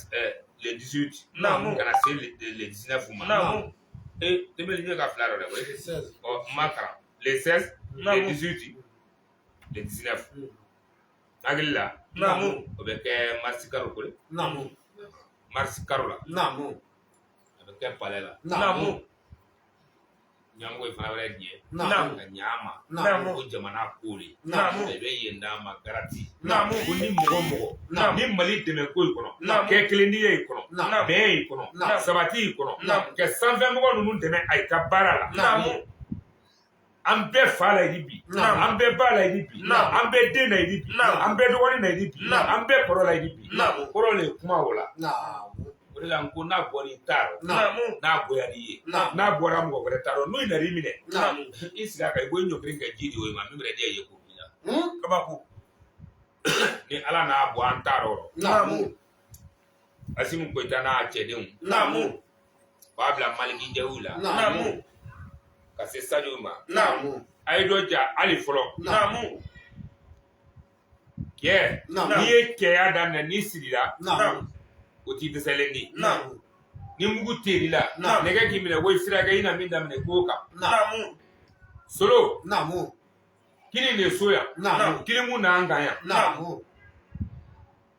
le 18 Naam. ka na se le 19 ma Namu. tɛmɛli ɲɛ ka fila dɔ dɛ o ye 16. ɔ ma kalan le 16 le Naam. 18 le 19 hakili la Namu. o bɛ kɛ marisi karo ko de Naam. marisi karo la Naam. a bɛ kɛ palais la Namu. ɲɛmɔgɔ in fana wɛrɛ diɲɛ Naam. ka ɲa a ma Naam. ko jamana ko de Naam. i bɛ yen d'a ma garati Namu. ko ni mɔgɔ mɔgɔ Naam. ni mali dɛmɛ ko in kɔnɔ Naam. kɛ kelenndiya in kɔnɔ Naam. bɛn in kɔnɔ Naam. sabati in kɔnɔ Naam. kɛ sanfɛmɔgɔ ninnu dɛmɛ a ka baara la Namu. an bɛɛ fa la yi bi Naam. an bɛɛ ba la yi bi Naam. an bɛɛ den la yi bi Naam. an bɛɛ dɔgɔnin la yi bi Naam. an bɛɛ kɔrɔ la yi bi Naam. kɔrɔ le kuma o la Naam. o de la n ko n'a bɔra i t'a rɔ Namu. n'a goyar'i ye Naam. n'a bɔra mɔgɔ wɛrɛ t'a rɔ n'o nana i minɛ Naam. i sigi a kan i ko i ɲɔkiri kɛ ji de o ye ma min bɛrɛ diya i ye k'o k'i la Kabako. ni ala n'a bɔ an t'a rɔ Naam. Asimu Koita n'a cɛdenw Namu. b'a bila maliki jawiw la Namu. ka se stade ma Naam. a ye dɔ ja hali fɔlɔ Namu. cɛ Naam. n'i ye cɛya daminɛ n'i sigila Naam. o t'i dɛsɛlen di Naam. ni mugu ter'i la Naam. nɛgɛ k'i minɛ ko i sira kɛ i na min daminɛ k'o kan Namu. solo Naam. kini de so yan Naam. kilimu n'an kan yan Naam.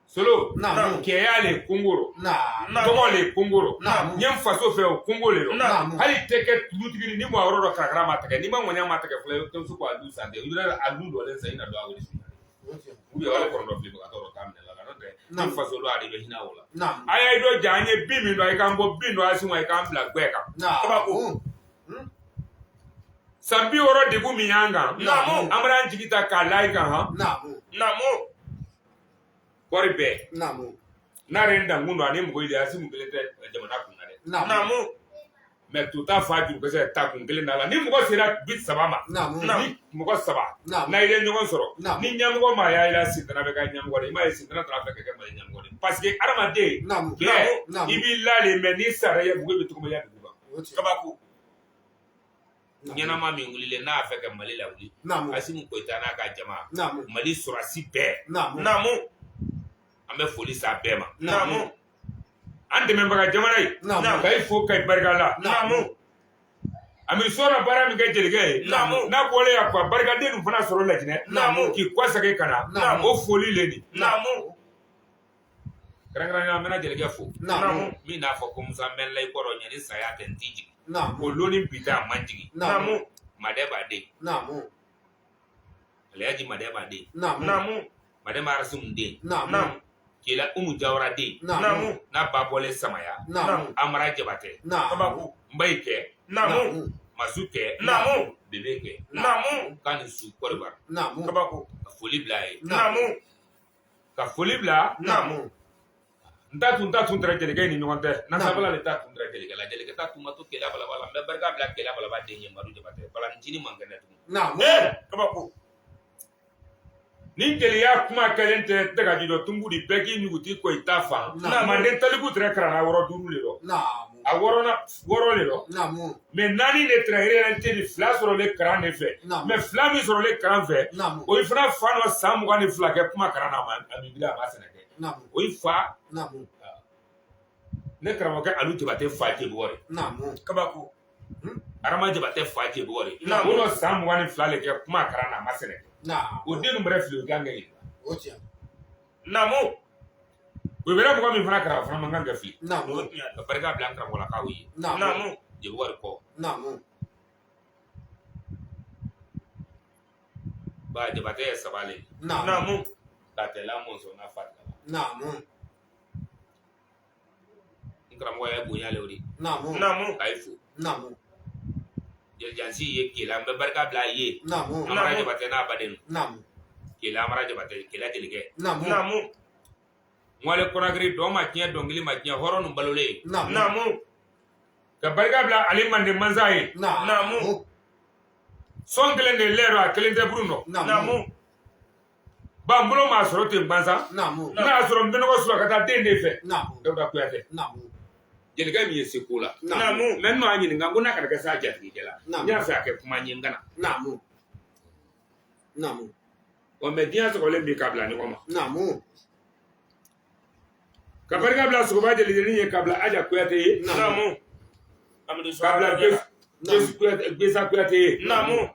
solo Naam. cɛya le kongoro Naam. tɔgɔ le kongoro Naam. n ye n faso fɛ o kongo le don Naam. hali tɛ kɛ tulutigi ni mɔgɔ yɔrɔ dɔ karakara ma tigɛ n'i ma ŋɔniya ma tigɛ fɔlɔ i bɛ to ko a lu san tɛ i bɛ a lu dɔlen san i na don a wele su u bɛ wale kɔrɔ dɔ fili ka tɔɔrɔ k'a minɛ la n'o tɛ ni Naam. faso don a de bɛ hinɛ o la Naam. a ye dɔ ja an ye bin min dɔn i k'an bɔ bin dɔn a sin wa i k'an bila gbɛ kan Naam. san 60 degun min y'an kan Naam. an bɛna an jigi ta k'a la i kan han Naam. Namu. kɔri bɛɛ Naam. n'a yɛrɛ dankun don ani mɔgɔ ye a sin kun kelen tɛ jamana kun na dɛ Naam. Namu. mɛ to ta fa jurukisɛ ta kun kelen na la ni mɔgɔ sera bi saba ma Naam. ni mɔgɔ saba Naam. n'a ye ɲɔgɔn sɔrɔ Naam. ni ɲɛmɔgɔ ma y'a jira sintana bɛ kɛ ɲɛmɔgɔ de i m'a ye sintana t'a fɛ ka kɛ mali ɲɛmɔgɔ de parce que adamaden Naam. kɛ Naam. i b'i lale mɛ n'i sara ye bugu bɛ cogo min ya dugu kan Kabako. ɲɛnama min wulilen n'a y'a fɛ ka mali lawuli Naam. Asimu Koita n'a ka jama Naam. mali sɔrɔsi bɛɛ Naam. Namu. an bɛ foli s'a bɛɛ ma Namu. an dɛmɛbaga jamana ye Naam. ka i fo ka i barika la Namu. a bɛ sɔrɔ baara min kɛ jelikɛ ye Naam. n'a bɔlen yan quoi barikaden ninnu fana sɔrɔ laginɛ Naam. k'i kɔsegin ka na Naam. o foli le nin Namu. kɛrɛnkɛrɛnnenya an bɛna jelikɛ fo Naam. min n'a fɔ ko musa mɛnla i kɔrɔ ɲani saya tɛ n t'i jigin Naam. o loni bi ta a man jigin Namu. madɛ b'a den Naam. alayaji madɛ b'a den Naam. Namu. madame Arsum den Naam. kila Jawara den Naam. na babole samaya Naam. Amara Jabate Kabaku. Mbaike Naam. Masuke Naam. Bebeke Naam. kan su Koribar Naam. Kabaku. ka foli bila ye Naam. ka foli bila Naam. nta tun tara jelikɛ ni ɲɔgɔn tɛ nasabala le ta tun tara jelikɛ la jelikɛ ta tun ma to kɛlɛ balabala n bɛ barika bila kɛlɛ balaba den ye Madu Jabate balantini man kɛnɛ tugun Naam. Kabaku. ni jeliya kuma kɛlen tɛ tɛgɛ jidɔ tungu di bɛɛ k'i ɲuguti ko i ta fan Naam. manden taliku tɛrɛ karana wɔrɔ duuru le dɔ Naam. a wɔrɔ le dɔ Naam. mais naani de tɛrɛ réalité ni fila sɔrɔlen karan de fɛ Naam. mais fila min sɔrɔlen karan fɛ Naam. o fana fa dɔ san 22 kɛ kuma karan na a min bila a ma sɛnɛ kɛ Naam. o fa Naam. ne karamɔgɔkɛ Alu Jabate fa Jebɔgɔ de Naam. Kabaku. Arama Jabate fa Jebɔgɔ de Naam. o dɔ san 22 le kɛ kuma karan na a ma sɛnɛ kɛ Naam. o den numɛrɛ fili o kan kɛ yen O tiɲɛ. Naam. o bɛrɛ mɔgɔ min fana karan o fana man kan kɛ fili Naam. ka barika bila an karamɔgɔlakaw ye Naam. Naam. Jebɔgɔ de kɔ Naam. ba Jabate ye sabali Naam. Naam. ka tɛla mɔnsɔn na fatila Naam. n karamɔgɔ ye bonya le o de Naam. Naam. k'a ye fo Naam. jelijansi ye kela n bɛ barika bila a ye Naam. Amara Jabate n'a baden Naam. kela Amara Jabate kela jelikɛ Naam. Naam. Ngwale Konakiri dɔn ma tiɲɛ dɔnkili ma tiɲɛ hɔrɔn nu balolen Naam. Naam. ka barika bila ale mande mansa ye Naam. sɔn kelen de lɛrɛ a kelen tɛ buru nɔ Naam. ba n bolo m'a sɔrɔ ten gansan Naam. n'a y'a sɔrɔ n bɛnɔgɔ sɔrɔ ka taa den de fɛ Naam. Dawuda Kuyatɛ Naam. jelikɛ min ye seko la Naam. mɛ n m'a ɲininka ko n'a kana kɛ s'a jatigikɛ la Naam. n y'a fɛ a kɛ kuma ɲɛ n kana Naam. Naam. wa mɛ diɲɛ sɔgɔlen bi k'a bila ɲɔgɔn ma Naam. ka barika bila Sogoba jelidenin ye k'a bila Aja Kuyatɛ ye Naam. Amadu k'a bila Gesa Kuyatɛ ye Naam.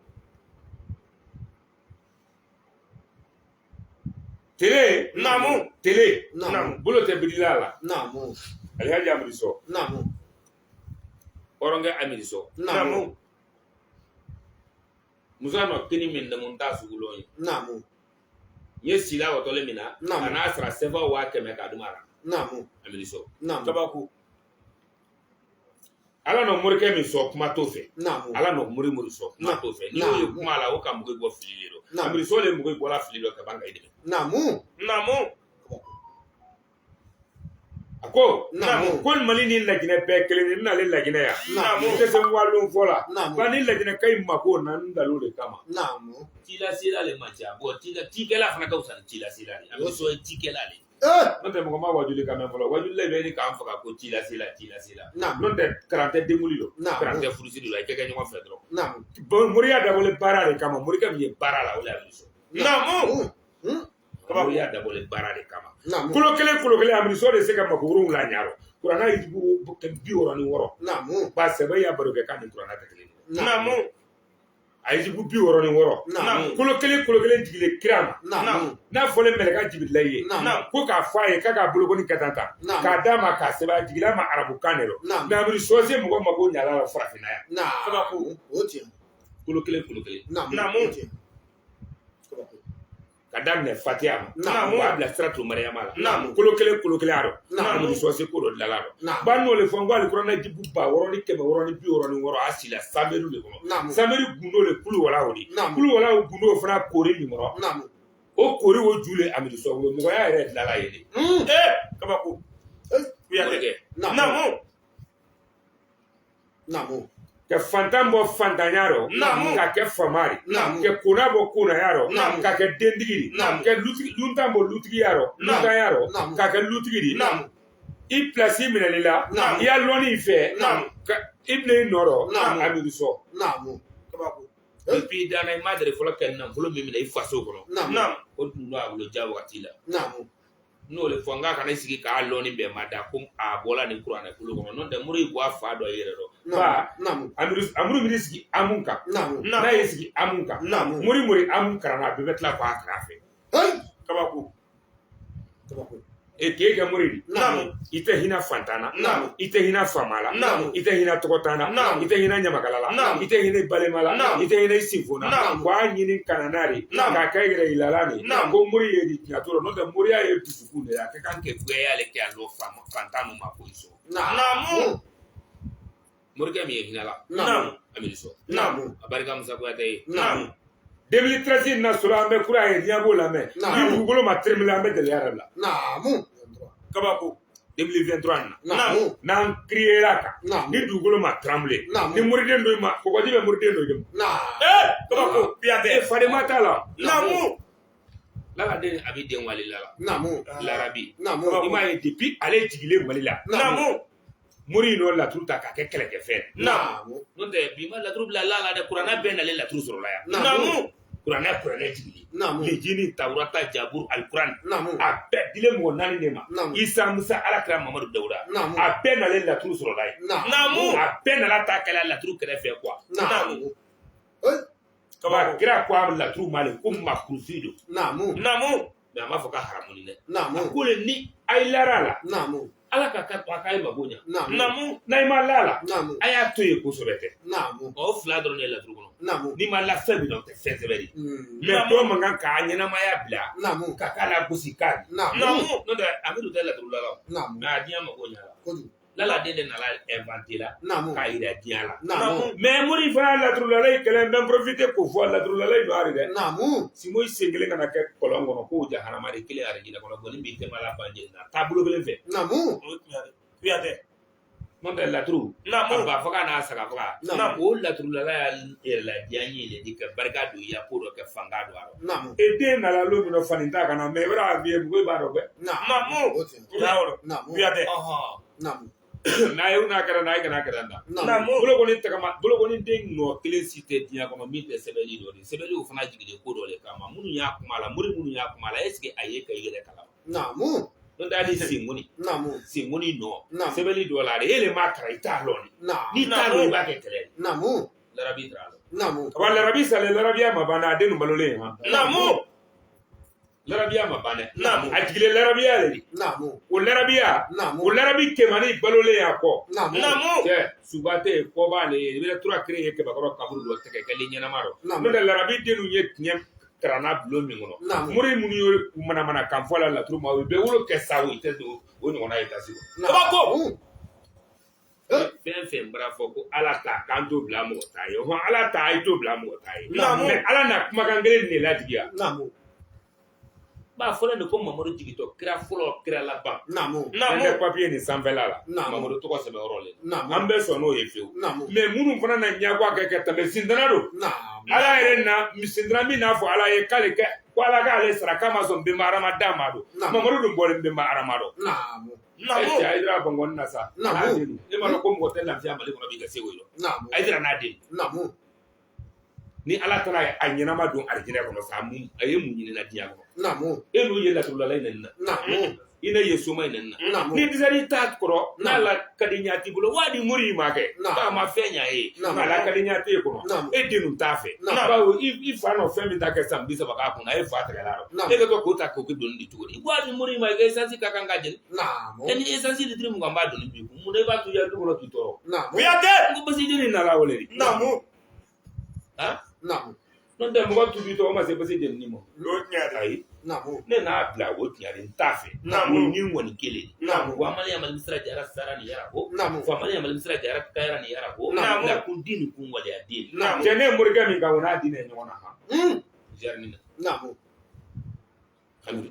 tele Naam. tele Naam. bolo tɛ bidila la Naam. Alhaji Amadu Sɔ Naam. hɔrɔnkɛ Amadu Sɔ Naam. Naam. muso nɔ kini min na mun t'a sugulɔ ye Naam. n ye sila wɔtɔlen min na Naam. ka n'a sara sefa 100 k'a d'uma la Naam. Amadu Sɔ Naam. Kabaku. ala nɔ morikɛ min sɔ kuma t'o fɛ Naam. ala nɔ mori sɔ kuma t'o fɛ n'i y'o ye kuma la o ka mugu bɔ fili de Naam. don Amadu Sɔ le mugu bɔra fili dɔ ka ban ka i dɛmɛ Naam. Naam. a ko Naam. ko Mali ni Laginɛ bɛɛ kelen ye n n'ale Laginɛ yan Naam. n tɛ se walon fɔ la Naam. ba ni Laginɛ ka ɲi mako na n dalo de kama Naam. cila sera le man ca bon cikɛla fana ka fisa ni cila sera de Amadu Sɔ ye cikɛla le n'o tɛ mɔgɔ ma wajuli ka mɛn fɔlɔ wajuli bɛ ni k'an faga ko cila sera Naam. n'o tɛ karan tɛ denmuli don Naam. karan tɛ furusiri la i kɛ ɲɔgɔn fɛ dɔrɔn Naam. moriya dabɔlen baara de kama morikɛ min ye baara la o de y'a Amadu Sɔ Naam. moriya dabɔlen baara de kama Naam. kolo kelen Amadu Sɔ de se ka mako 7 ɲarɔ kuranna ye 66 Naam. ba sɛbɛ y'a baro kɛ k'a ni kuranna tɛ kelen ye Naam. a ye 66 Naam. kolo kelen jigilen kira ma Naam. n'a fɔlen mɛlɛka Jibirila ye Naam. ko k'a fɔ a ye k'a ka bolokoni kɛ tan Naam. k'a d'a ma k'a sɛbɛn a jigila ma arabukan de don Naam. mais Amadu Sɔ se mɔgɔ mako ɲala la farafinna yan Naam. Kabaku. O tiɲɛ. kolo kelen Naam. Naam. O tiɲɛ. Kabaku. ka daminɛ Fatiya ma Naam. u b'a bila siratu Mariyama la Naam. kolo kelen a rɔ Naam. Amadu Sɔ se ko dɔ dilanla rɔ Naam. ba n'o le fɔ n ko ali kuranna jibu 666 a sila sanberi de kɔnɔ Naam. sanberi gundo le kulu wala o de Naam. kulu wala o gundo fana kori min kɔrɔ Naam. o kori o ju le Amadu Sɔ bolo mɔgɔya yɛrɛ dilanla ye de Kabaku. morikɛ Naam. Naam. ka fantan bɔ fantanya rɔ Naam. ka kɛ famari Naam. ka kona bɔ konaya rɔ Naam. ka kɛ dentigi di Naam. ka luntan bɔ lutigiya rɔ luntanya rɔ Naam. ka kɛ lutigi di Naam. i pilasi minɛli la Naam. i y'a lɔnni fɛ Naam. i bɛna i nɔrɔ Naam. Amadu Sɔ Naam. Kabaku. depuis dana i ma deli fɔlɔ kɛ nafolo min minɛ i faso kɔnɔ Naam. Naam. o tun don a bolo ja wagati la Naam. n'o le fɔ n k'a kana i sigi k'a lɔnni bɛɛ ma da ko a bɔla nin kuranɛ kolo kɔnɔ n'o tɛ mori y'i bɔ a fa dɔ yɛrɛ dɔn ba Naam. Amadu bɛ sigi amun kan Naam. n'a y'i sigi amun kan Naam. mori amun karanna a bɛɛ bɛ tila k'a kɛrɛ fɛ Hey. Kabaku. Kabaku. e ke ke muridi Namu. ite hina fantana Namu. ite hina famala Namu. ite hina tokotana Namu. ite hina nyamakalala Namu. ite hina balemala Namu. ite hina sifuna Namu. kwa nyini kananari Namu. ka kaigere ilalani Namu. ko muri ye di tiatoro no de muri ye tusukune ya ke kanke gweya le ke alo fantanu makoiso Namu. murike mi hina la Namu. amiliso Namu. abarika musa ko ate Namu. 2013 na sura ambe kura ye diabo la me Namu. ni bugolo ma tremla ambe de yarabla Namu. Kabako. 2023 na Namu. nan criera ka Namu. ni dugolo ma tremble Namu. ni muriden do ma ko dibe muriden do dem Kabako. e Piate. fade mata la Namu. la den abi den wali la Namu. larabi Namu. ima ye depuis ale jigile mali la Namu. muri no la truta ka ke kele ke fe Namu. non de bi ma la tru la de qur'ana ben ale la tru soro la ya Namu. qur'ana jigile Namu. le jini tawrata jabur al qur'an Namu. a be dile mo nani ne ma Namu. isa musa alakra mamadu dawuda Namu. a be na le la tru soro la ya Namu. a be na la ta kala la tru kele fe quoi Namu. ba kira kwa la tru male umma kusido Namu. Namu. mais a ma fɔ ka haramuni dɛ Namu. ko le ni ay lara la Namu. ala ka ka ka magonya Namu. Namu. na i ma la la Namu. a y'a to ye kosɛbɛ tɛ Namu. o fila dɔrɔn de ye laturu kɔnɔ Namu. n'i ma la fɛn min na o tɛ fɛn sɛbɛ de Mm. mais dɔw man kan k'a ɲɛnamaya bila Namu. ka k'a la gosi k'a di Namu. Namu. n'o tɛ a bɛ don tɛ laturu la la Namu. mais a diɲɛ mago ɲa la Koju. lala den de nana inventer la Namu. k'a yira diɲɛ la Namu. mais muri fana laturu la i kɛlɛ n bɛ profiter k'o fɔ laturu la i don ari dɛ Namu. simo i sen kelen kana kɛ kɔlɔn kɔnɔ k'o jahanamaden kelen ari jinɛ kɔnɔ bɔnni b'i tɛmɛ la ban jeli la taabolo kelen fɛ Namu. Piate. n'o tɛ laturu Namu. a ba faga n'a saga faga Namu. o laturu la y'a yɛrɛ la diya n ye le di ka barika don i ya ko dɔ kɛ fanga don a la Namu. e den nana lo min na fani t'a kana mais i b'a f'i ye ko i b'a dɔn bɛɛ Namu. O tiɲɛ. Yawro. Namu. Piate. Namu. n'a ye n'a kɛra n'a ye kana kɛra na Namu. bolokɔni den nɔ kelen si tɛ diɲɛ kɔnɔ min tɛ sɛbɛnni dɔ de sɛbɛnni o fana jigilen ko dɔ de kama minnu y'a kuma la muri minnu y'a kuma la est ce que a ye ka i yɛrɛ kalama Namu. n'o tɛ hali senkoni Namu. senkoni nɔ Namu. sɛbɛnni dɔ la de e le m'a kara i t'a lɔn de Namu. n'i t'a lɔn i b'a kɛ kɛlɛ de Namu. larabi t'a lɔn Namu. wa larabi salen larabiya ma ban a den nu balolen ye ha Namu. larabiya ma ban dɛ Namu. a jigilen larabiya le de Namu. o larabiya Namu. o larabi kɛmani balolen y'a kɔ Namu. Namu. cɛ suba tɛ yen kɔ b'ale ye i bɛ tura kelen ye kɛbakɔrɔ kaburu dɔ tigɛ kɛlen ɲɛnama dɔ Namu. n'o tɛ larabi denw ye tiɲɛ karanna bulon min kɔnɔ Namu. muri minnu ye manamana kan fɔ la laturu ma o bɛ wolo kɛ sa o tɛ don o ɲɔgɔnna ye kasi kɔnɔ Namu. fɛn fɛn bara fɔ ko ala ta k'an to bila mɔgɔ t'a ye hɔn ala ta i to bila mɔgɔ t'a ye Namu. mais ala na kumakan kelen de ladigiya Namu. b'a fɔlen de ko mamadu jigitɔ kira fɔlɔ kira laban Namu. an Namu. bɛ papiye nin sanfɛla la Namu. mamadu tɔgɔ sɛbɛn yɔrɔ le Namu. an bɛɛ sɔn n'o ye fiyewu Namu. mais minnu fana na ɲɛbɔ a kɛ ka tɛmɛ sintana don Namu. ala yɛrɛ na sintana min n'a fɔ ala ye k'ale kɛ ko ala k'ale sara k'a ma sɔn nbenba hadamaden ma don Namu. mamadu dun bɔlen nbenba hadamaden Namu. Namu. a yira bɔngɔni na sa Namu. n'a den e ma dɔn ko mɔgɔ tɛ lafiya mali kɔnɔ b'i ka se o yɔrɔ Namu. a yira n'a den Namu. ni ala taara a ɲɛnama don alijinɛ kɔnɔ sa a ye mun ɲinina diɲɛ kɔnɔ Namu. e n'u ye laturulala i nani na Namu. i ne ye soma i nani na Namu. ni disɛri t'a kɔrɔ n'a la ka di ɲa t'i bolo waa di muri i ma kɛ Namu. k'a ma fɛn ɲa ye Namu. nka la ka di ɲa t'e kɔnɔ Namu. e den nun t'a fɛ Namu. bawo i fa nɔ fɛn min ta kɛ san 30 k'a kunna e fa tigɛla rɔ Namu. e ka to k'o ta k'o kɛ doni di cogo di waa di muri i ma i ka esansi ka kan ka jeni Namu. e ni esansi litiri mugan b'a doni bi kun mun na i b'a to ya du kɔnɔ k'i tɔɔrɔ Namu. Piate. n ko basi jeni nana wale de Namu. han Namu. n'o tɛ mɔgɔ tubi tɔgɔ ma se basi jeni ma ayi Namu. ne n'a bila o tiɲɛ n t'a fɛ Namu. o ni ŋɔni kelen Namu. wa mali yamali misira jara sara ni yara ko Namu. fa mali yamali misira jara kayara ni yara ko Namu. na kun di ni kun waleya den Namu. cɛ ne morikɛ min kan o n'a di ne ɲɔgɔn na han Mm. jarni na Namu.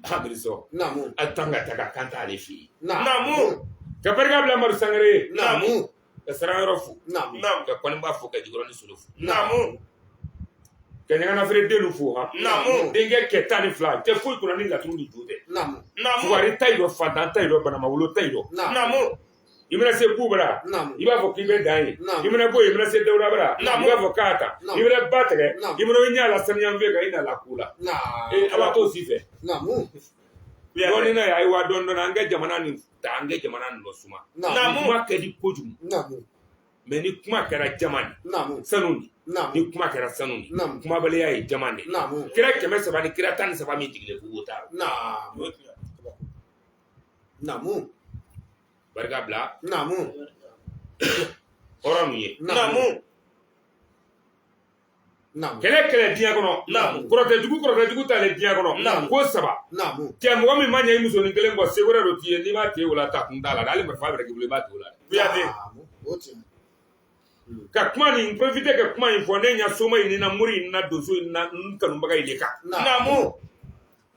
hamiri sɔ Namu. a tan ka taga kan t'ale fɛ yen Namu. ka barika bila mari sangare Namu. ka saran yɔrɔ fo Namu. Namu. ka kɔniba fo ka jigɔrɔ ni solo fo Namu. ka ɲagana feere den fo han Namu. denkɛ kɛ 12 tɛ foyi kɔnɔ ni laturu ni jo tɛ Namu. Namu. fugari ta yi dɔ fantan ta yi dɔ banamawolo ta yi dɔ Namu. Namu. i bɛna se kubara Namu. i b'a fɔ k'i bɛ dan ye Namu. i bɛna bɔ yen i bɛna se dawuda bara i Namu. b'a fɔ k'a ta Namu. i bɛna ba tigɛ Namu. i bɛna ɲɛ la saniya fɛ ka i na la k'u la Namu. ala t'o si fɛ Namu. dɔɔni na ye ayiwa dɔɔni an kɛ jamana nin ta an kɛ jamana nin dɔ suma Namu. kuma ka di kojugu Namu. mɛ ni kuma kɛra jama de Namu. sanu de Namu. ni kuma kɛra sanu de Namu. kumabaliya ye jama de Namu. kira 300 ni kira 13 min jigilen k'u ta Namu. Namu. Barika bila. Namu. Hɔrɔn mun ye. Namu. Namu. Kɛlɛ diɲɛ kɔnɔ. Namu. Kɔrɔtɛjugu t'ale diɲɛ kɔnɔ. Namu. Ko 3. Namu. Cɛ mɔgɔ min ma ɲɛ i musonin kelen kɔ seko dɔ t'i ye n'i b'a t'e wala ta kun t'a la hali marifa bɛrɛ k'i bolo i b'a t'o la. Kuyate. Namu. O tiɲɛ. Ka kuma nin profiter ka kuma in fɔ ne ɲa soma in ni na mori in na donso in na n kanubaga in de kan. Namu.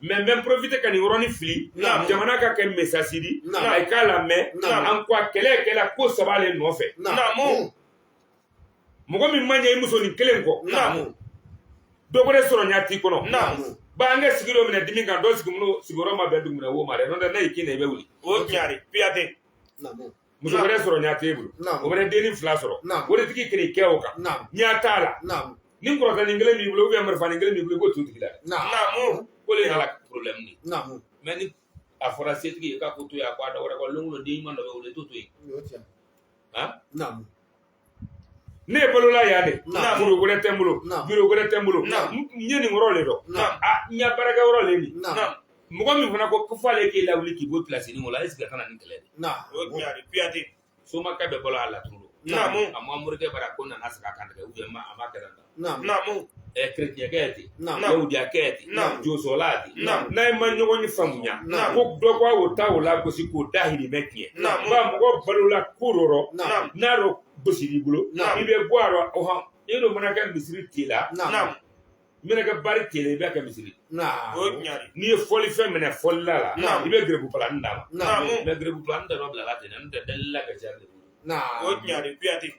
Mais n bɛ profiter ka nin yɔrɔnin fili. Namu. Jamana ka kɛ message di. Namu. A k'a lamɛn. Namu. An ko a kɛlɛ ko 3 ale nɔfɛ. Namu. Mɔgɔ min ma ɲɛ i musonin kelen kɔ. Namu. Dɔ wɛrɛ sɔrɔ ɲa t'i kɔnɔ. Namu. Ba an ka sigi dɔ minɛ dimi kan dɔ sigiyɔrɔ ma bɛn dugu minɛ wo ma dɛ n'o tɛ n'a y'i kin na i bɛ wuli. O tiɲari. Kuyate. Namu. Muso wɛrɛ sɔrɔ ɲa t'e bolo. O wɛrɛ denni 2 sɔrɔ. O de tigi kiri kɛ o kan. Ɲa t'a la. Namu. Ni kɔrɔtɛnin kelen b'i bolo marifanin kelen b'i bolo i b'o t'o tigi la. Namu. Ko le y'a la problème ni. Namu. Mais ni a fɔra setigi ye k'a ko to yen a ko a dɔ wɛrɛ kɔ longo den ɲuman dɔ bɛ wele i t'o to yen. O tiɲɛ. Han? Namu. Ne ye balola yan de. Namu. Foro wɛrɛ tɛ n bolo. Biro wɛrɛ tɛ n bolo. Namu. N ye nin yɔrɔ le dɔn. Namu. A n y'a baarakɛ yɔrɔ le nin. Namu. Mɔgɔ min fana ko f'ale k'e lawuli k'i bɔ place nin o la est ce que ka na nin kɛlɛ de. O tiɲari. Kuyate. Somakɛ bɛ bɔla a laturu don. Namu. A ma morikɛ bara ko nana sigi a kan tigɛ ou bien a ma kɛ tan. Namu. Namu. Chrétien kɛ ye ten. Namu. Yahudiyakɛ ye ten. Namu. Josɔla ten. Namu. N'a ye ma ɲɔgɔn ni faamuya. Namu. Ko dɔ ko o ta o la gosi k'o dahirimɛ tiɲɛ. Namu. Ba mɔgɔ balola ko dɔ rɔ. Namu. N'a dɔ gosi b'i bolo. Namu. I bɛ bɔ a rɔ ɔhɔn e dɔ mana kɛ misiri t'e la. Namu. I mana kɛ bari t'e la i bɛ kɛ misiri. Namu. O tiɲari. N'i ye fɔlifɛn minɛ fɔlila la. Namu. I bɛ gerebu palani d'a ma. Namu. Mais gerebu palani dɔ bila la ten n'o tɛ dalila ka ca de bolo. Namu. O tiɲari. Kuyate.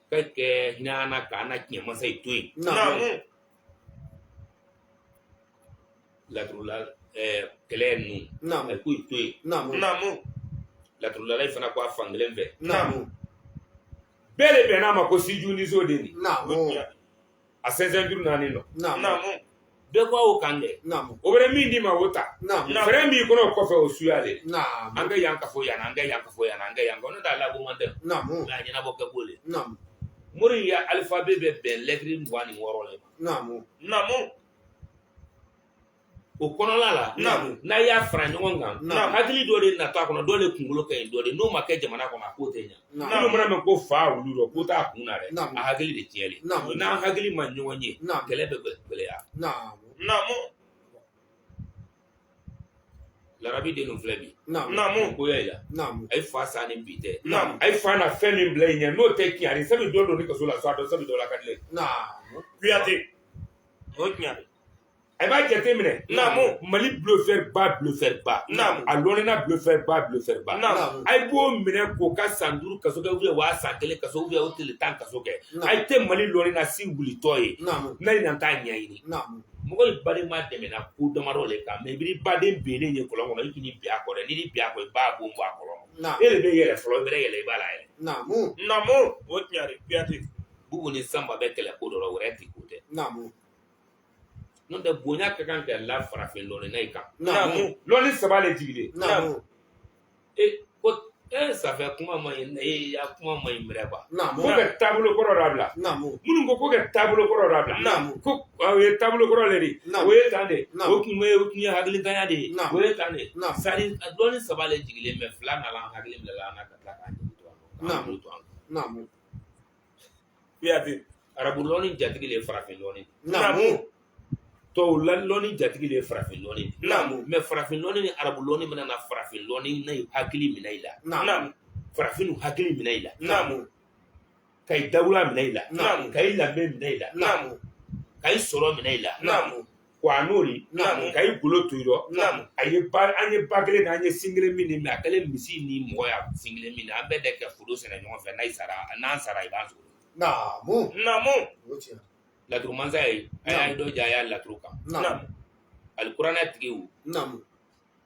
Ka kɛ hinɛ an na k'an na tiɲɛ masa in to yen. Namu. Laturula kɛlɛ ninnu. Namu. A ko to yen. Namu. Namu. Laturulala in fana ko a fan kelen fɛ. Namu. Bɛɛ de bɛnn'a ma ko siju ni so de nin. O Namu. tiɲari. A 500 naani nɔ. Namu. Namu. Bɛɛ ko a y'o kan kɛ. Namu. O bɛ min d'i ma o ta. Namu. Fɛɛrɛ min kɔnɔ o kɔfɛ o suya de. Namu. An ka yan ka fɔ yan an ka yan ka fɔ yan an ka yan ka ne t'a labɔ man tɛ. Namu. Nka a ɲɛnabɔ kɛ b'o le. Namu. Mori ya alphabet bɛ bɛn lɛtiri 26 le ma. Namu. Namu. O kɔnɔla la. Namu. N'a y'a fara ɲɔgɔn kan. Namu. Hakili dɔ de natɔ a kɔnɔ dɔ de kunkolo ka ɲi dɔ de n'o ma kɛ jamana kɔnɔ a k'o tɛ ɲa. Namu. Minnu mana mɛn ko fa olu dɔ k'o t'a kun na dɛ. Namu. A hakili de tiɲɛ de. Namu. N'an hakili ma ɲɔgɔn ye. Namu. Kɛlɛ bɛ gɛlɛya. Namu. Namu. Larabi den ninnu filɛ bi. Namu. Namu. Ko y'a la. Namu. A ye fa sa ni bi tɛ. Namu. A ye fa na fɛn min bila i ɲɛ n'o tɛ tiɲɛ ani sabu don ni kaso la so a dɔn sabu dɔ la ka di ne. Namu. Kuyate. O tiɲari. A b'a jate minɛ. Namu. Mali bluffeur ba bluffeur ba. Namu. A lɔnna bluffeur ba bluffeur ba. Namu. A ye b'o minɛ k'o ka san 5 kaso kɛ ou bien waa san 1 kaso ou bien o tile 10 kaso kɛ. Namu. A ye tɛ Mali lɔnni na si wulitɔ ye. Namu. N'a ye na t'a ɲɛɲini. Namu. Mɔgɔ ye baden dɛmɛna ko damadɔ le kan mais i b'i baden bennen ye kɔlɔn kɔnɔ i k'i bi a kɔ dɛ n'i ni bi a kɔ i b'a bon bɔ a kɔrɔ. Namu. E de bɛ yɛlɛ fɔlɔ i bɛ yɛlɛ i b'a la yɛlɛ. Namu. Namu. O tiɲari. Kuyate. Bugu ni Samba bɛ kɛlɛ ko dɔ la wɛrɛ ti ko tɛ. Namu. N'o tɛ bonya ka kan ka la farafin lɔnni na i kan. Namu. Lɔnni 3 le jigilen. Namu. Ko ça fait kuma ma ɲi a kuma ma ɲi mɛrɛ quoi. Namu. Ko kɛ taabolo kɔrɔ dabila. Namu. Minnu ko kɛ taabolo kɔrɔ dabila. Namu. Ko o ye taabolo kɔrɔ le de. Namu. O ye tan de. Namu. O tun ye hakilitanya de ye. Namu. O ye tan de. Namu. Sari lɔnni 3 le jigilen mais 2 nana hakili bila an na ka tila k'an jigi to an kɔ. Namu. Namu. Kuyate. Arabu lɔnni jatigi le ye farafin lɔnni. Namu. Tɔw la lɔnni jatigi le ye farafin lɔnni. Namu. Mais farafin lɔnni ni arabu lɔnni bɛna na farafin lɔnni na hakili minɛ i la. Namu. Farafin hakili minɛ i la. Namu. Ka i dawula minɛ i la. Namu. Ka i lamɛn minɛ i la. Namu. Ka i sɔrɔ minɛ i la. Namu. Wa n'ori. Namu. Ka i golo to i rɔ. Namu. An ye ba kelen na an ye sin kelen min ni mais a kɛlen misi ni mɔgɔ y'a sin kelen min na an bɛɛ de kɛ foro sɛnɛ ɲɔgɔn fɛ n'an sara i b'an sɔrɔ. Namu. Namu. O tiɲɛ. Laturu mansa ye a y'a ye dɔ ja a y'a laturu kan. Namu. Alikuranɛ tigiw Namu.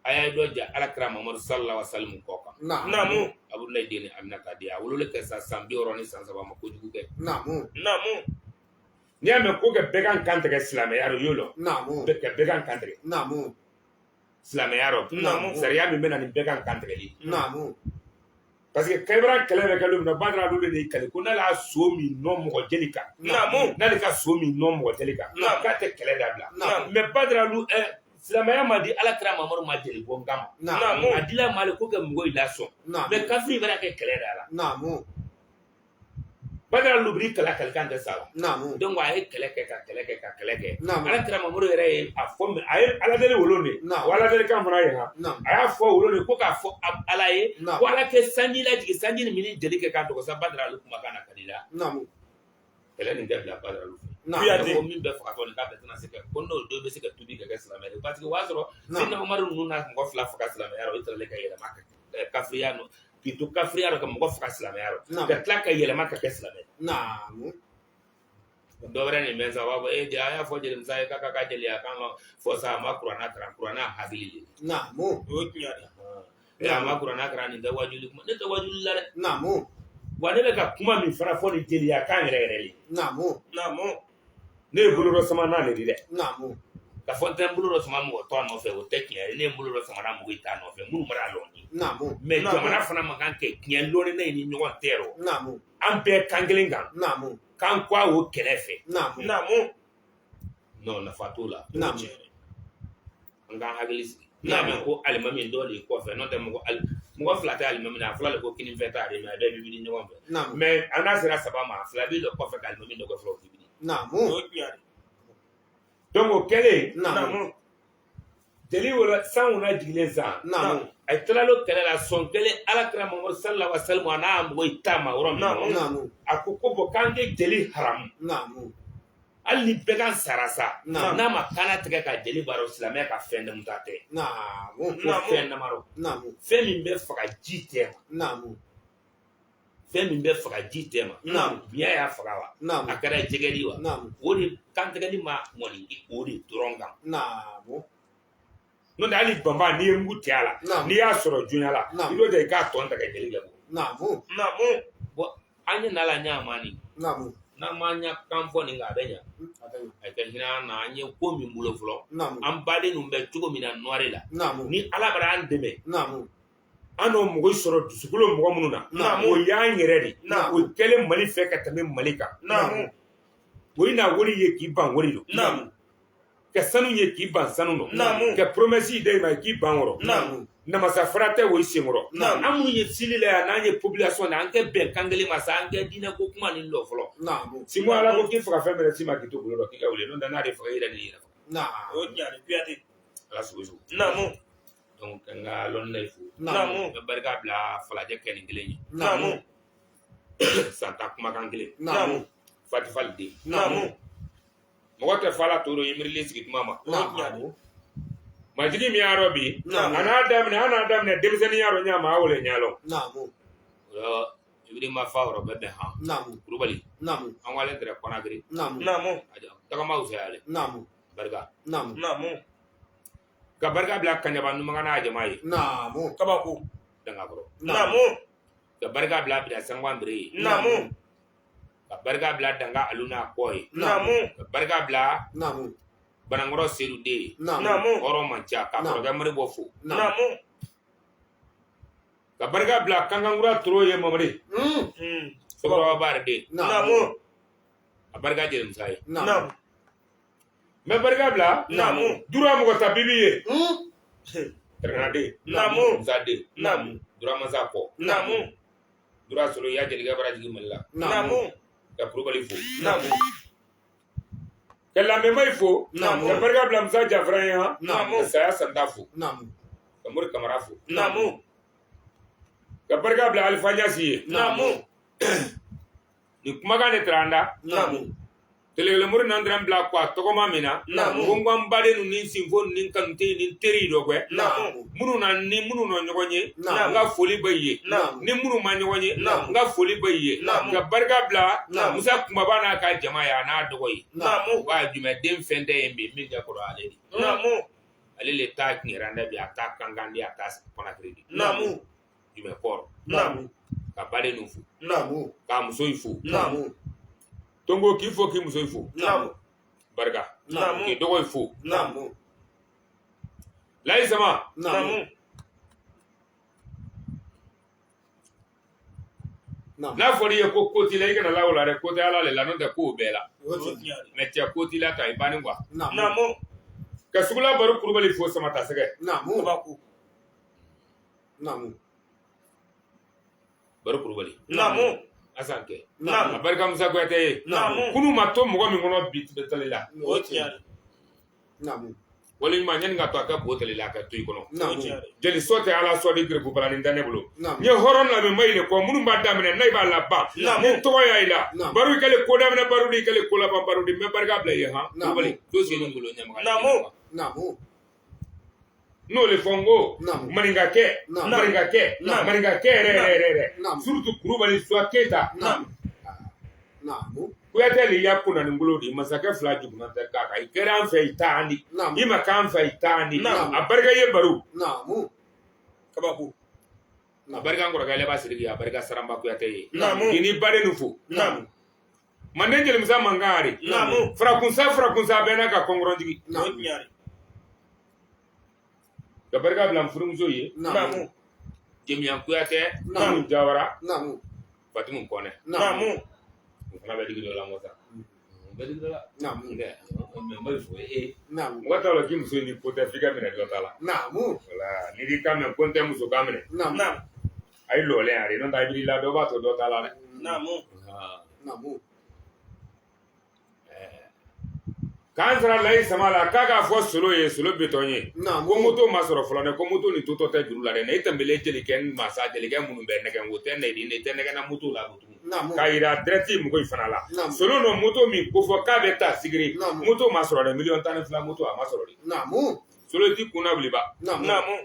a y'a ye dɔ ja Alakira Mamadu sallallahu alaihi wa sallam kɔ kan. Namu. Namu. Abudulayi den ni Aminata den a wololen kɛ san 60 ni san 3 ma kojugu kɛ. Namu. Namu. N'i y'a mɛn ko ka bɛɛ kan kantigɛ silamɛya rɔ y'o lɔ. Namu. Ka bɛɛ kan kantigɛ Namu. silamɛya rɔ. Namu. Sariya min bɛ na ni bɛɛ kan kantigɛli. Namu. Parce que Kaybara kɛlɛ bɛ kɛ don min na Badara olu de y'i kɛlɛ ko n'ale y'a so min nɔ mɔgɔ jeli kan. Namu. N'ale ka so min nɔ mɔgɔ jeli kan. Namu. K'a tɛ kɛlɛ dabila. Namu. Mais Badara olu silamɛya ma di alakira mamadu ma jeli bɔ ngama a dila ma ko kɛ mɔgɔ ila sɔn mais kafiri bɛna kɛ kɛlɛ da la badara lubiri kala kalikan tɛ sa la donc a ye kɛlɛ kɛ ka kɛlɛ kɛ alakira mamadu yɛrɛ ye a fɔ a ye aladeli wolo de wa aladeli kan fana ye a y'a fɔ wolo de ko k'a fɔ ala ye ko ala kɛ sanji lajigi sanji ni mini jeli kɛ k'a dɔgɔsa badara lu kumakan na kalila kɛlɛ nin tɛ bila badara lu fɛ ko min bɛ fagatɔ nin k'a bɛ tɛna se kɛ ko n'o dɔw bɛ se ka tubi ka kɛ silamɛ ye parce que o y'a sɔrɔ sinna mamadu ninnu n'a mɔgɔ fila faga silamɛya o ye tɛrɛlen ka yɛlɛma kafiriya nɔ k'i to kafiriya rɔ ka mɔgɔ faga silamɛya rɔ ka tila ka yɛlɛma ka kɛ silamɛ dɔ wɛrɛ nin bɛ sa b'a fɔ a y'a fɔ jeli musa ye k'a ka jeli a kan ka fɔ sa a ma kuranna kalan kuranna hakili de o ye tiɲɛ de a ma kuranna kalan nin tɛ wajuli kuma ne tɛ wajuli la dɛ wa ne bɛ ka kuma min fana fɔ nin jeliya kan yɛrɛ yɛrɛ le ne ye bolo dɔ sama n'ale de dɛ ka fɔ n tɛ n bolo dɔ sama mɔgɔ tɔ nɔfɛ o tɛ tiɲɛ ye ne ye n bolo dɔ sama na mɔgɔ t'a nɔfɛ minnu mara lɔn mais jamana fana man kan kɛ tiɲɛ lɔnni ne ni ɲɔgɔn tɛ rɔ an bɛɛ kan kelen kan k'an kɔ o kɛlɛ fɛ non nafa t'o la tiɲɛ an k'an hakili sigi n'a mɛn ko alimami dɔ de kɔfɛ n'o tɛ mɔgɔ fila tɛ alimami na a fila de ko kini fɛ t'ale mais a bɛɛ bɛ wuli ɲɔgɔn fɛ mais an n'a sera saba ma a fila bɛ dɔ kɔfɛ ka alimami dɔ kɛ fɔlɔ o tɛ wuli donc o kɛlen jeli wala san wala jigilen san a tilala o kɛlɛ la sɔn kelen alakira mamadu sallallahu alaihi wasallam a n'a mɔgɔ taama yɔrɔ min a ko bɔn k'an tɛ jeli haramu hali ni bɛɛ ka sara sa n'a ma kaana tigɛ ka jeli baara silamɛya ka fɛn dɛmu ta tɛ fɛn damarɔ fɛn min bɛ faga ji tɛ ma fɛn min bɛ faga ji tɛ ma biya y'a faga wa a kɛra jɛgɛli wa o de kantigɛli ma mɔni o de dɔrɔn kan n'o tɛ hali banba n'i ye mugu tigɛ a la n'i y'a sɔrɔ joona la i b'o tɛ i k'a tɔn ta ka jeli kɛ bɔ bɔn an ye n'ala ɲaamani n'an ma ɲa kan fɔ nin kan a bɛ ɲa a ka hinɛ an na an ye ko min bolo fɔlɔ an baden ninnu bɛ cogo min na nɔɔre la ni ala bɛra an dɛmɛ an n'o mɔgɔ sɔrɔ dusukolo mɔgɔ minnu na o y'an yɛrɛ de o kɛlen mali fɛ ka tɛmɛ mali kan o ye na wari ye k'i ban wari don ka sanu ye k'i ban sanu don ka promesse da i ma k'i ban wɔrɔ namasa fara tɛ o senkɔrɔ an minnu ye sili la yan n'an ye population na an kɛ bɛn kan kelen ma sa an kɛ diinɛ ko kuma nin lɔ fɔlɔ sinko ala ko k'i faga fɛn bɛrɛ si ma k'i to bolo dɔ k'i ka wuli n'o tɛ n'a de faga i yɛrɛ de yɛrɛ faga o ɲaani kuyate ala sogo donc n ka lɔnni fo n bɛ barika bila falajɛ kɛ nin kelen ye santa kumakan kelen fatifali den mɔgɔ tɛ fa la toro i miirili sigi tuma ma majigi min y'a rɔ bi an n'a daminɛ denmisɛnninya rɔ ɲa ma a wele ɲalɔ ibiri ma fa yɔrɔ bɛɛ bɛn han kulubali an walen tɛrɛ kɔnagiri tagama wusaya ale barika ka barika bila kaɲaba numaga n'a jama ye kabako dangakɔrɔ ka barika bila bila sangwan bere ye ka barika bila danga alu n'a kɔ ye ka barika bila banankɔrɔ seru den ye hɔrɔn man ca ka kɔrɔkɛ mari bɔ fo ka barika bila kankankura toro ye mamari sokɔrɔba baari den a barika jeli musa ye n bɛ barika bila dura mɔgɔ ta bibi ye tɛrɛnna den musa den dura masa kɔ dura sɔrɔ i y'a jelikɛ bara jigi mali la ka kulubali fo ka lamɛnbayi fo ka barika bila musa jafara ye han ka saya santa fo ka mori kamara fo ka barika bila alifa ɲasi ye nin kumakan de tɛrɛ an da telekelemori nan dɛrɛn bila ko a tɔgɔma min na ko n ko n baden nu ni sinfo ni kanute ni teri dɔ kɛ minnu na ni minnu na ɲɔgɔn ye n ka foli bɛ ye ni minnu ma ɲɔgɔn ye n ka foli bɛ ye ka barika bila musa kumaba n'a ka jama ye a n'a dɔgɔ ye u ka jumɛn den fɛn tɛ ye min tɛ kɔrɔ ale de ale le t'a tiɲɛranda bi a t'a kankan di a t'a kɔnakiri di jumɛn kɔrɔ ka baden nu fo k'a muso yi fo tongo k'i fo k'i muso yi fo barika k'i dɔgɔ yi fo layi sama n'a fɔra i ye ko ko t'i la i kana lawo la dɛ ko tɛ ala le la n'o tɛ ko bɛɛ la mɛ cɛ ko t'i la ta i banni quoi ka sugula baro kurubali fo sama ta sege Namu. Kabaku. Namu. baro kurubali Namu. asanke Namu. barka musa gwete Namu. kunu mato mo mi ngono bit betalila O tiɲɛ. Namu. wali ma nyani ga to aka botalila ka to ikono O Namu. tiɲɛ. jeli sote ala so de grebu balani ndane bolo Namu. nye horon la be mayle ko munu ba damene nay ba la ba Namu. ni to ya ila Namu. baru kale ko damene baru di kale ko la ba baru di me barka bla ye ha Namu. kurubali to se ngolo nyama Namu. Namu. no le fongo Namu. maninga ke Namu. maninga ke Namu. maninga ke re Namu. surtout kurubali so keta Namu. Namu. kuyate li yakuna ni ngolo di masake fla juguna ta ka i kera an fe itani Namu. ima kan fe itani Namu. a barka ye baru Namu. Kabaku. a barka ngoro ga leba sirigi a barka saramba kuyate ye Namu. ini bare nufu Namu. mande jeli musa mangari Namu. frakunsa bena ka kongron jigi O Namu. tiɲɛ. ka barka blam furumuso ye Namu. jemiyan kuyate Namu. jawara Namu. fatimu kone Namu. fana be digi do la mota be digi do la Namu. nge me mbal fo Namu. ngata lo ki muso ni pota fika mena do tala Namu. wala ni di kam konte muso kamene Namu. Namu. ay lo le ari non dai bi la do ba to do tala le Namu. Namu. kansara lay samala kaga fo solo ye solo betonye Namu. ko moto masoro folo ne ko moto ni toto ta juru la de ne tambele jeli ken masa jeli ken munu be ne ken wote ne di ne ten ne na moto la butu Namu. kaira dreti mu ko ifana la Namu. solo no moto mi ko fo ka be ta sigiri Namu. moto masoro de million tan fla moto a masoro di Namu. solo di kuna bliba Namu. Namu.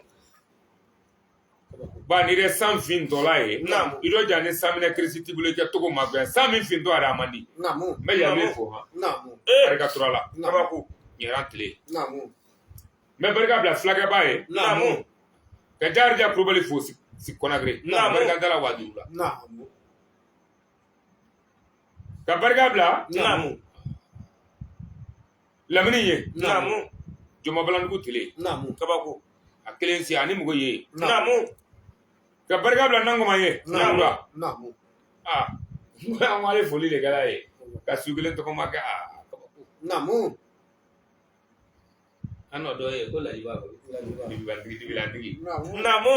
ba ni re san fin dola ye Namu. ido jani samine krisiti bule ke to ko magbe san min fin do ara mandi Namu. me ya me Namu. fo ha Namu. Eh. barka turala Kabaku. nyerantle Namu. me barka bla flaga ba ye Namu. ka jarja probably fo si konagre Namu. barka dala wadula Namu. ka barka bla Namu. lamini ye Namu. joma balandugu tile Namu. Kabaku. a kelen si ani mugo ye Namu. ka barka bla nangoma ye Namu. nangura Namu. ah an wale foli le kala ye ka sugilen to ma ka Namu. ano do ye ko la iba ko dibilandigi Namu. Namu.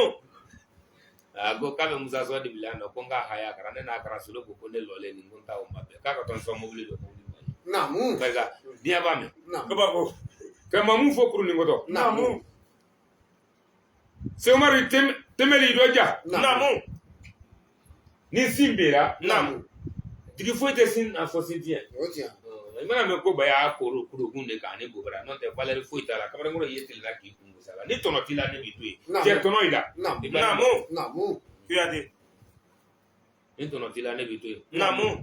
a go ka be musa so dibilando ko nga haya kara ne na kara sulo ko ne lole ni ngunta o mabbe ka ka ton so mobile do ko Namu. barka dia ba me Namu. Kabaku. ka mamu fo kuru ni ngoto Namu. se umaru temeli do ja Namu. ni simbera Namu. digi fo te sin a fo sin tien Otia. imana me ko baya koro kuro gunde ka ne gobara non te valer fo itala kamara ngoro yete la ki kungu sala ni tono tila ne bitui Namu. je tono ida Namu. Namu. Namu. Kuyate. ni tono tila ne bitui Namu.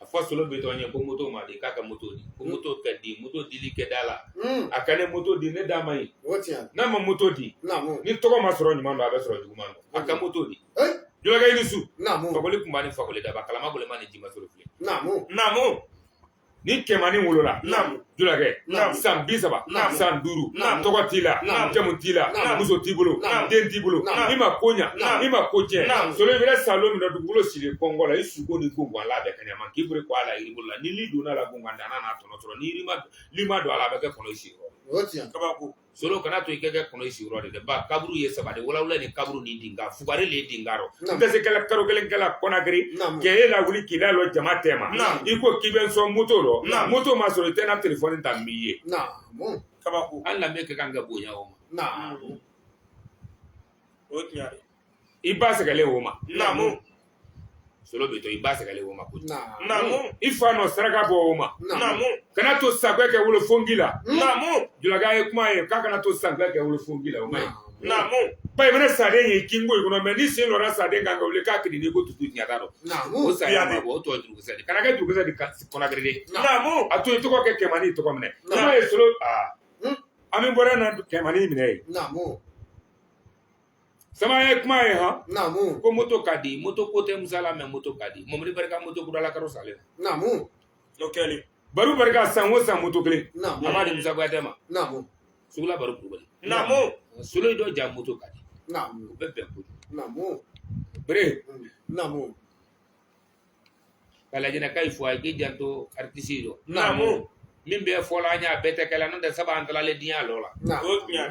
a fo solo betonye ko moto ma de kaka moto di ko moto ka di moto dili ke dala akane moto di ne damai Otia. na ma moto di Namu. ni togo ma soro nyuma ba be soro juguma aka moto di Eh. jola ga inisu Namu. fakoli kumbani fakoli da ba kalama gole mani jima soro fle Namu. Namu. ni kemani wolola Namu. jola ke Namu. san bisaba Namu. san duru Namu. togo tila Namu. jamu tila Namu. muso tibolo Namu. den tibolo Namu. ima konya Namu. ima koje Namu. solo vira salo mi do bulo sire kongola isugo ni gongo ala be kanya man kibre ko ala iribola ni lidu na la gongo ndana na tono tono ni lima do ala be ke kono isiro Otia. Kabaku. solo kana to ikeke kono isiro de ba kaburu ye sabade wala wala ni kaburu ni dinga fugare le dingaro Namu. ndese kala karo kelen kala konagri Namu. ke la wuli kila lo jama tema Namu. iko kiben so moto lo Namu. moto ma soro tena telefone tambiye Namu. Kabaku. an la meke kanga bonya o ma Namu. O tiɲɛ. iba segale o ma Namu. solo beto iba segale o ma ko Namu. ifa no saraka bo o ma Namu. kana to sagwe ke wolo fongila Namu. julaga e kuma e ka kana to sagwe ke wolo fongila o mai Namu. pa imene sade ye kingo ikono me ni sin lora sade ganga wole ka kidi ne ko tutu nyata do o Namu. sa ya ma bo to duru sade kana ke duru sade ka kona grede Namu. atu to ko ke kemani to ko mene Namu. ma e solo ami bora na kemani mine Namu. sama e kuma e ha Namu. ko moto kadi moto kote musala me moto kadi momri barka moto kudala karo sale Namu. Lokeli. baru barka sanwo san moto kele Namu. amadi musa gwa tema Namu. sugula baru kubali Namu. solo do jam moto kadi Namu. bebe ko Namu. bre Namu. kala jina kai fo ay janto artiste do Namu. min bɛ fɔla an y'a bɛɛ tɛ kɛla n'o tɛ sabu an tilalen diɲɛ lɔ la o ye tiɲɛ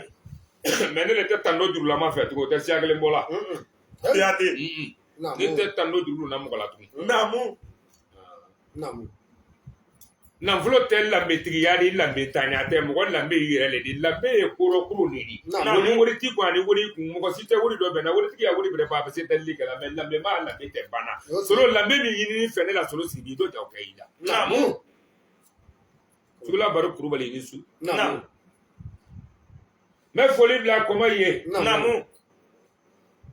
ye mais ne le tɛ tando jurulama fɛ tugun o tɛ siya kelen bɔ la siya tɛ ne tɛ tando juru na mɔgɔ la tugun naamu nafolo tɛ lamɛtigiya ni lamɛtanya tɛ mɔgɔ lamɛ y'i yɛrɛ le di lamɛ ye koro de di ni wari ti kun ani wari kun mɔgɔ si tɛ wari dɔ bɛn na waritigi ya wari bɛrɛ fa a bɛ se tɛli kɛ la mais lamɛ ma lamɛ tɛ banna solo lamɛ min ɲinini fɛ ne la solo sigi i t'o ta o kɛ i la sugula baro kurubali ni su n bɛ foli bila kɔma ye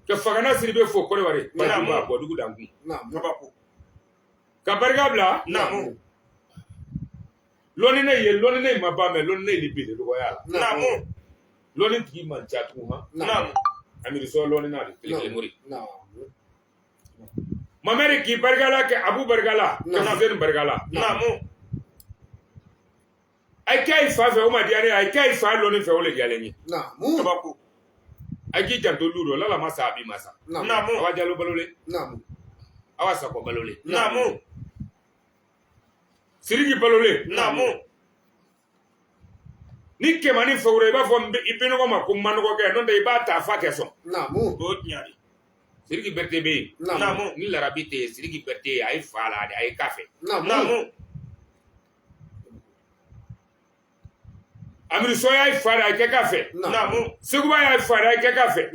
ka fagana siri bɛ fo kɔrɔwari ba bɔ dugu dan kun ka barika bila lɔni ne ye ma ba mɛ lɔni ne ni bi de dɔgɔya la lɔni tigi man ca tugun ha amiri sɔ lɔni na de kelen mori mamɛri k'i barika la kɛ abu barika la ka fuseni barika la a kɛ i fa fɛ o ma diya ne a kɛ i fa lɔni fɛ o le diyalen ye a k'i janto lu dɔ lala ma sa a bi ma sa awa jalo balole awa sakɔ balole siriki balole ni kɛmani fɛwura i b'a fɔ i bɛ ɲɔgɔn ma ko manɔgɔ kɛ n'o tɛ i b'a ta fa kɛ sɔn siriki bɛrite bɛ yen ni larabi tɛ yen siriki bɛrite a ye fa la a ye ka fɛ amiri sɔ y'a fa la a ye kɛ ka fɛ seguba y'a fa la a ye kɛ ka fɛ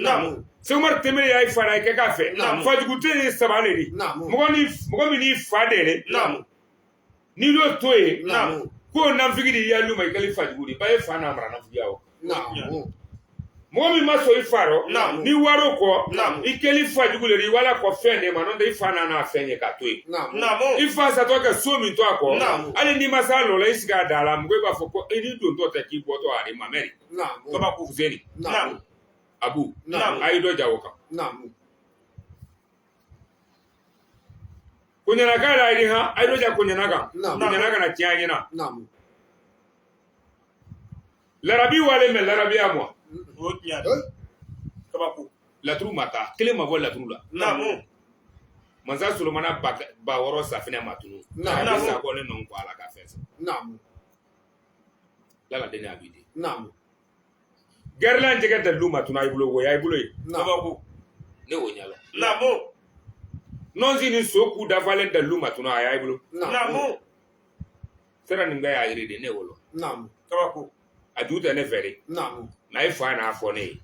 segumari temere y'a fa la a ye kɛ ka fɛ fajugu tɛ ye saba de ye mɔgɔ min n'i fa de ye n'i y'o to yen ko nafigi de y'a luma i kɛli fajugu de ba ye fa n'a mara nafigiya o mɔgɔ min ma sɔn i fa rɔ n'i war'o kɔ i kɛli fajugu de i wala kɔ fɛn de ma n'o tɛ i fa n'a fɛn ye k'a to yen i fa satɔ kɛ so min to a kɔ hali n'i ma s'a lɔ la i sigi a da la mɔgɔ i b'a fɔ ko i ni dontɔ tɛ k'i bɔtɔ a de mamɛri kabako fuseni abu a y'i dɔ jago kan Kunyanaga la ini ha ayo ja kunyanaga kunyanaga na tiya nyina larabi wale me larabi amwa o tiya kabako la tru mata kele ma vol la tru la manza sulumana ba woro safina matunu na sa ko le non ko ala ka fesa la deni abidi gerlan jege de luma tuna ibulo wo ya ibulo yi kabako ne wo nyalo non zini soku dafalen da luma tuna aya ibulu sera ninga ya iride ne wolo kabako ajuta ne fere na ifa na afọ ne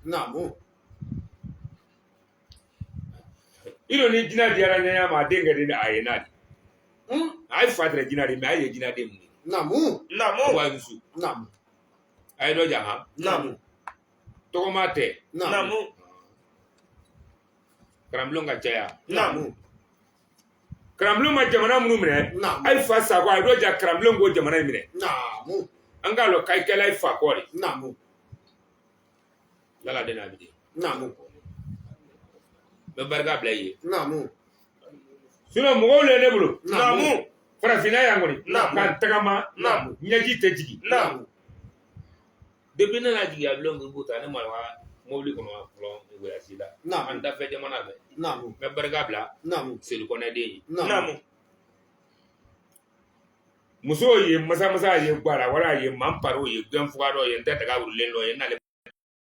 ilo ni jina diara nya ma denga de ayena di ai fadre jina de me aye jina de mu wa nsu ai do jaha to mate kramlonga chaya Kramlo ma jamana munu minɛ ai fa sa ko ai do ja kramlo ngo jamana minɛ an ga lo kai kala fa ko ri lala de na bi be barga blaye sino mo le ne bulu farafina ya ngoni kan tagama nyaji te jigi de bina na jigi ablo ngo buta ne malwa mobli ko no plan ngo ya sida an da fe jamana be be barga bla c'est le connaît de muso ye masa ye gwara wala ye mamparo ye ganfuga do ye tata ga wulen lo ye na